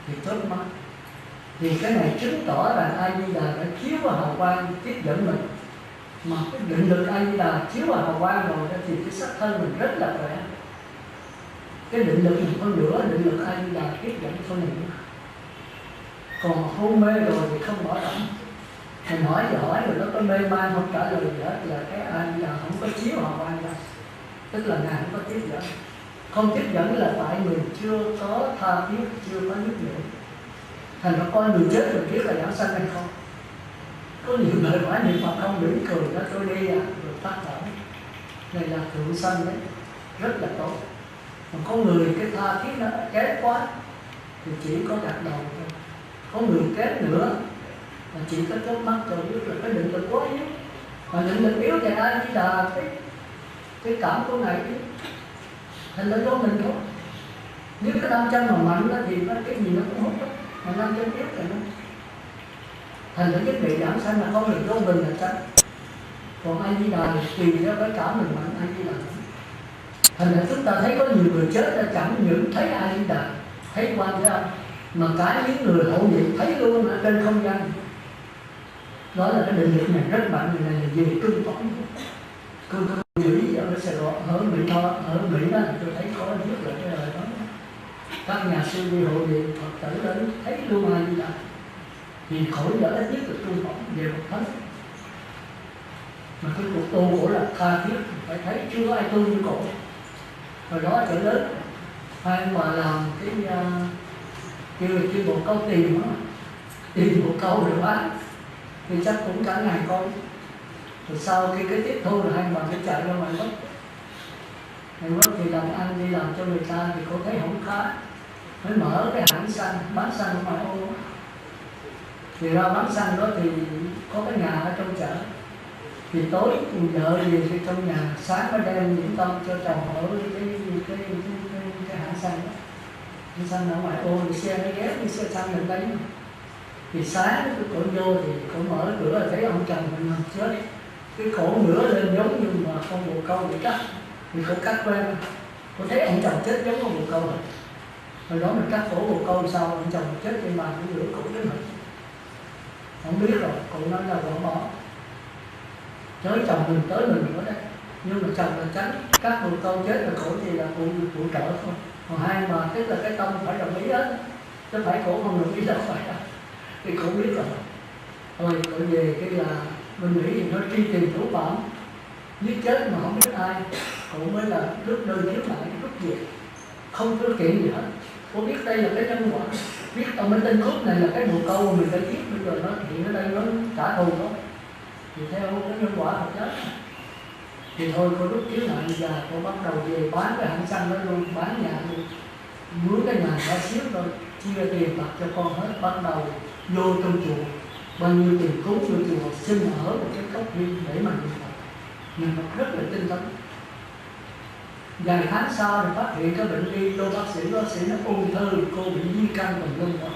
thì chớp mắt. Thì cái này chứng tỏ rằng A Di Đà đã chiếu vào hào quang tiếp dẫn mình. Mà cái định lực A Di Đà chiếu vào hào quang rồi đó thì cái sắc thân mình rất là khỏe. Cái định lực mình phân nửa, định lực A Di Đà tiếp dẫn phân nửa. Còn hôn mê rồi thì không bỏ động. Mình hỏi rồi nó có mê man không trả lời gì hết, là cái A Di Đà không có chiếu hào quang ra. Tức là Ngài không có tiếp dẫn. Không tiếp dẫn là tại mình chưa có tha thiết, chưa có nhất niệm. Thành ra coi người chết mình biết là giảng sanh hay không. Có nhiều người hỏi niệm Phật không mỉm cười đó tôi đi rồi tắt thở. Này là thượng sanh đấy, rất là tốt. Còn có người cái tha thiết nó kém quá thì chỉ có gật đầu thôi. Có người kém nữa là chỉ có chớp mắt cho biết là cái định lực quá yếu. Mà định lực yếu thì A Di Đà cái cảm của Ngài yếu. Thành ra do mình thôi. Nếu cái nam chân mà mạnh đó, thì cái gì nó cũng hút đó. Mà nam chân yếu thì nó. Thành ra cái vị giảng sanh là không được do mình là tránh. Còn A Di Đà thì tùy theo cái cảm mình mạnh A Di Đà. Thành ra chúng ta thấy có nhiều người chết là chẳng những thấy A Di Đà, thấy Quan Thế Âm, mà cả những người hộ niệm thấy luôn ở trên không gian. Đó là cái định lực này rất mạnh, này là về cưng phóng. Cương Mỹ ở Sài Gòn, ở Mỹ đó tôi thấy có viết lại cái lời đó. Các nhà sư đi hộ niệm Phật tử đến thấy Lưu Mai Di Đà thì khỏi đỡ ít nhất là tu học về một thánh. Mà cái cuộc tu của là tha thiết, phải thấy chưa có ai tu như cổ. Rồi đó trở lớn hai bà làm cái kêu bộ câu tìm đó, tìm một câu rồi bán thì chắc cũng cả ngày con. Rồi sau khi cái tiếp thu rồi hai bà mới chạy ra ngoài mất. Ngày mất thì làm ăn đi làm cho người ta thì cô thấy không khá, mới mở cái hãng xăng bán xăng ở ngoài ô. Thì ra bán xăng đó thì có cái nhà ở trong chợ, thì tối vợ về thì trong nhà, sáng mới đem những tâm cho chồng ở cái hãng xăng đó. Hãng xăng ở ngoài ô thì xe nó ghé đi xe xăng lên đấy. Thì sáng cái cổ vô thì cổ mở cửa là thấy ông chồng mình nằm chết, cái cổ ngửa lên giống như mà con bồ câu vậy đó. Thì cổ cắt quen, cổ thấy ông chồng chết giống con bồ câu rồi. Hồi đó mình cắt cổ bồ câu sau ông chồng chết trên bàn cũng rửa cổ đến mình. Không biết rồi, cổ nói là bỏ. Tới chồng mình tới mình ở đây, nhưng mà chồng là tránh các bồ câu chết là cổ thì là phụ trợ thôi. Còn hai mà tức là cái tâm phải đồng ý hết, chứ phải cổ không đồng ý đâu phải đâu. Thì cổ biết rồi. Thôi cổ về cái là mình nghĩ thì nó truy tìm thủ phạm, giết chết mà không biết ai. Cổ mới là rút đơn khiếu nại, rút việc, không có kiện gì hết. Cô biết đây là cái nhân quả, biết trong cái tên cướp này là cái bồ câu mình phải giết, bây giờ nó hiện ở đây nó trả thù đó thì theo cái nhân quả Phật giáo. Thì thôi cô rút khiếu nại và cô bắt đầu về bán cái hãng xăng đó luôn, bán nhà luôn, mướn cái nhà nhỏ xíu rồi chia tiền bạc cho con hết. Bắt đầu vô trong chùa, bao nhiêu tiền cúng vô chùa, xin ở một cái cốc riêng để mà niệm Phật. Niệm Phật rất là tinh tấn. Vài tháng sau thì phát hiện cái bệnh đi, cô bác sĩ nó ung thư, cô bị di căn tùm lum đó.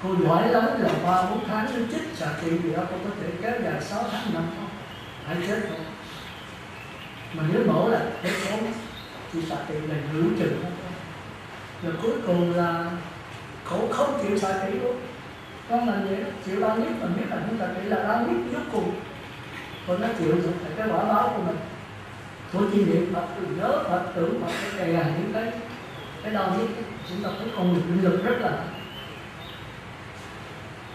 Cô giỏi lắm là 3-4 tháng nó chích xạ trị gì đó, cô có thể kéo dài 6 tháng năm không, phải chết thôi. Mà nếu mổ là chết sớm thì xạ trị là nửa chừng thôi. Rồi cuối cùng là cổ không chịu xạ trị luôn. Con là vậy đó, chịu đau nhất mà biết là không xạ trị là đau nhất cuối cùng. Còn nó chịu được phải cái quả báo của mình. Cô chỉ niệm Phật, nhớ Phật, tưởng Phật, cái này là những cái đau nhất. Chúng ta thấy con định lực rất là.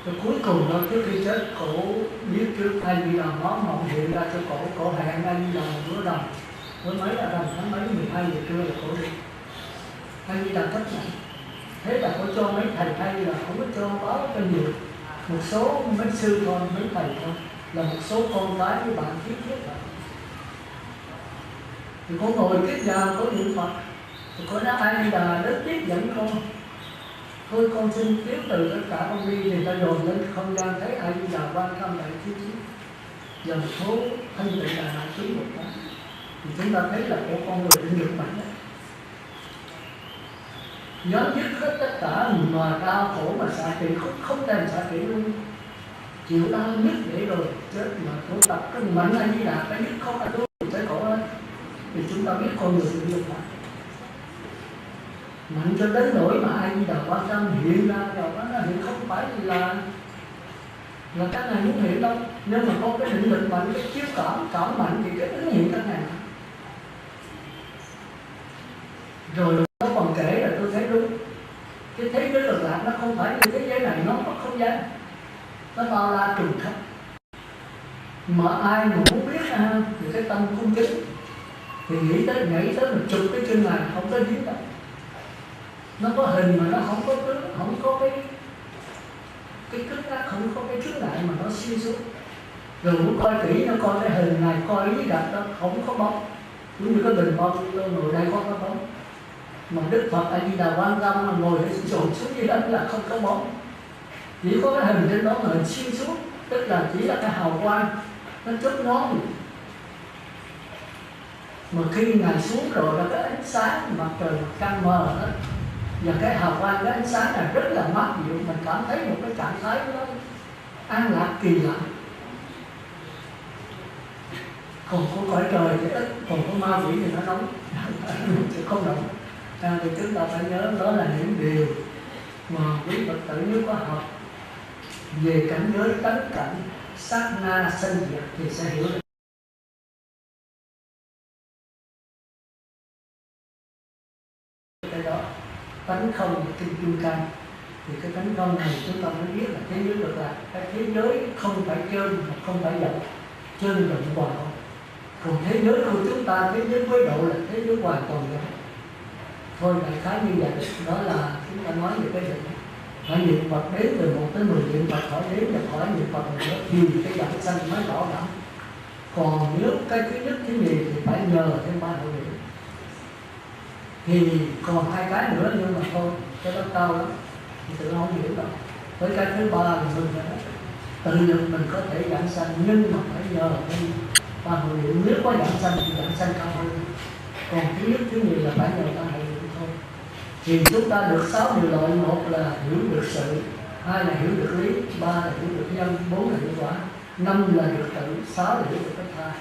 Rồi cuối cùng đó, trước khi chết, cổ biết trước ai đi làm món mộng hiện ra cho cổ hẹn ai đi làm bữa đồng. Bữa mấy là rằm tháng mấy, 12 giờ trưa là cổ đi. Ai đi làm thất này. Thế là cổ cho mấy thầy hay là không có cho báo cho nhiều. Một số mấy sư thôi, mấy thầy thôi, là một số con cái với bạn thiết vậy. Thì con ngồi kết giờ có niệm Phật, thì có nói ai đi là đến tiếp dẫn con. Thôi con xin tiếp từ tất cả con đi thì ta dồn lên không gian thấy ai đi là quan tâm lại chút xíu. Giờ một số thanh tịnh là hạ xuống một cái. Thì chúng ta thấy là của con người định lực mạnh đấy. Nhớ dứt hết tất cả mà đau khổ mà xạ trị, không đem xạ trị luôn. Chịu đau nhất để rồi chết mà tu tập cái mạnh ai đi là cái nhất không phải tu tới khổ hết. Thì chúng ta biết con người định lực mạnh. Mạnh cho đến nỗi mà ai đi đào quan tâm hiện ra rồi đó hiện không phải là các ngài muốn hiện đâu. Nếu mà có cái định lực mạnh, cái chiếu cảm mạnh thì cái ứng hiện các ngài. Rồi nó còn kể là tôi thấy đúng, cái thế giới cực lạc nó không phải như thế giới này, nó có không gian, nó bao la trùng khắp. Mà ai mà muốn biết thì cái tâm cung kính thì nhảy tới một chục cái chân này không có dính đâu. Nó có hình mà nó không có cái cứng ác, không có cái chướng ngại mà nó xuyên suốt. Rồi muốn coi kỹ nó coi cái hình này, coi ý đặt đó không có bóng. Giống như cái bình bông tôi ngồi đây có cái bóng. Mà Đức Phật A Di Đà Quan Tâm mà ngồi để dồn xuống dưới đất là không có bóng. Chỉ có cái hình trên đó là xuyên suốt, tức là chỉ là cái hào quang nó chớp nhoáng. Mà khi ngài xuống rồi là cái ánh sáng mặt trời mặt trăng mờ hết. Và cái hào quang, cái ánh sáng này rất là mát dịu, mình cảm thấy một cái trạng thái nó an lạc kỳ lạ. Còn có cõi trời thì ít, còn có ma quỷ thì nó nóng, chứ không nóng. Thì chúng ta phải nhớ đó là những điều mà quý Phật tử nếu có học về cảnh giới tánh cảnh sát na sanh diệt thì sẽ hiểu được. tánh không và kinh kim cang. Thì cái tánh không này chúng ta mới biết là thế giới cực lạc, cái thế giới không phải chân mà không phải vọng, chân vọng hoàn không. Còn thế giới của chúng ta, thế giới quấy độ là thế giới hoàn toàn vọng. Thôi đại khái như vậy, đó là chúng ta nói về cái định. Phải niệm Phật đến từ 1 đến 10 niệm Phật, khỏi đến và khỏi niệm Phật nữa thì cái dạng sanh mới rõ ràng. Còn nếu cái thứ nhất thứ nhì thì phải nhờ thêm 3 hội niệm. Thì còn 2 cái nữa nhưng mà thôi, cái đó cao lắm thì tự không hiểu đâu. Với cái thứ 3 là mình phải tự lực mình có thể giảng sanh, nhưng mà phải nhờ thêm 3 hội niệm. Nếu có giảng sanh thì giảng sanh cao hơn. Còn thứ nhất thứ nhì là phải nhờ 3 hội niệm thôi. Thì chúng ta được 6 điều loại: 1 là hiểu được sự, 2 là hiểu được lý, 3 là hiểu được nhân, 4 là hiểu quả, 5 là được tự, 6 là hiểu được cách tha.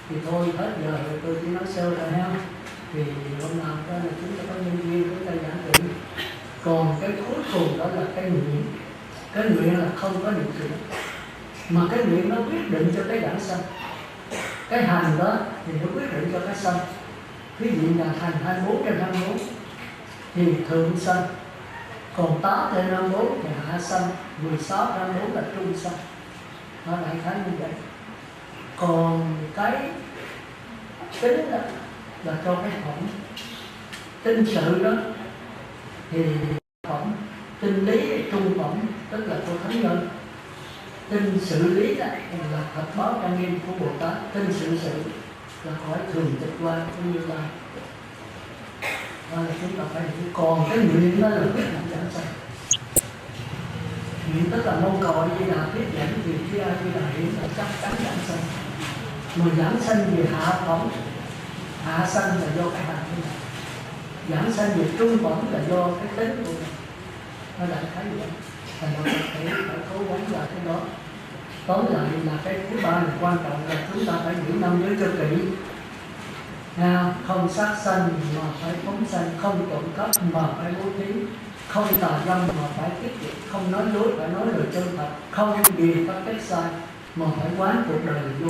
Thì thôi hết giờ rồi, tôi chỉ nói sơ rồi ha. Thì hôm nào đó là chúng ta có nhân duyên chúng ta giảng kỹ. Còn cái cuối cùng đó là cái nguyện. Cái nguyện là không có điều kiện, mà cái nguyện nó quyết định cho cái giảng sanh. Cái hành đó thì nó quyết định cho cái sanh. Ví dụ là hành 24 trên 24 thì thượng sanh, còn 8 trên 54 thì hạ sanh, 16 trên 54 là trung sanh. Nó đại khái như vậy. Còn cái tính đó là cho cái phẩm. Tinh sự đó thì phẩm, tinh lý thì trung phẩm, tức là cho thánh nhân. Tinh sự lý đó là thật báo trang nghiêm của Bồ Tát. Tinh sự là khỏi thường tịch qua cũng như là chúng ta phải hiểu. Còn cái nguyện đó là quyết định giảng sanh. Nguyện tức là mong cầu A Di Đà thuyết giảng thì khi A Di Đà hiện là chắc chắn giảng sanh. Mà giảng sanh về hạ phẩm, hạ sanh là do cái hành của mình. Giảng sanh về trung phẩm là do cái tính của mình. Nó đại khái như vậy. Thành ra phải cố gắng là cái đó. Tóm lại là cái thứ 3 là quan trọng là chúng ta phải giữ 5 giới cho kỹ. Không sát sanh mà phải phóng sanh, không trộm cắp mà phải bố thí, không tà dâm mà phải tiết kiệm, không nói dối phải nói lời chân thật, không vì pháp cách sai mà phải quán cuộc đời vô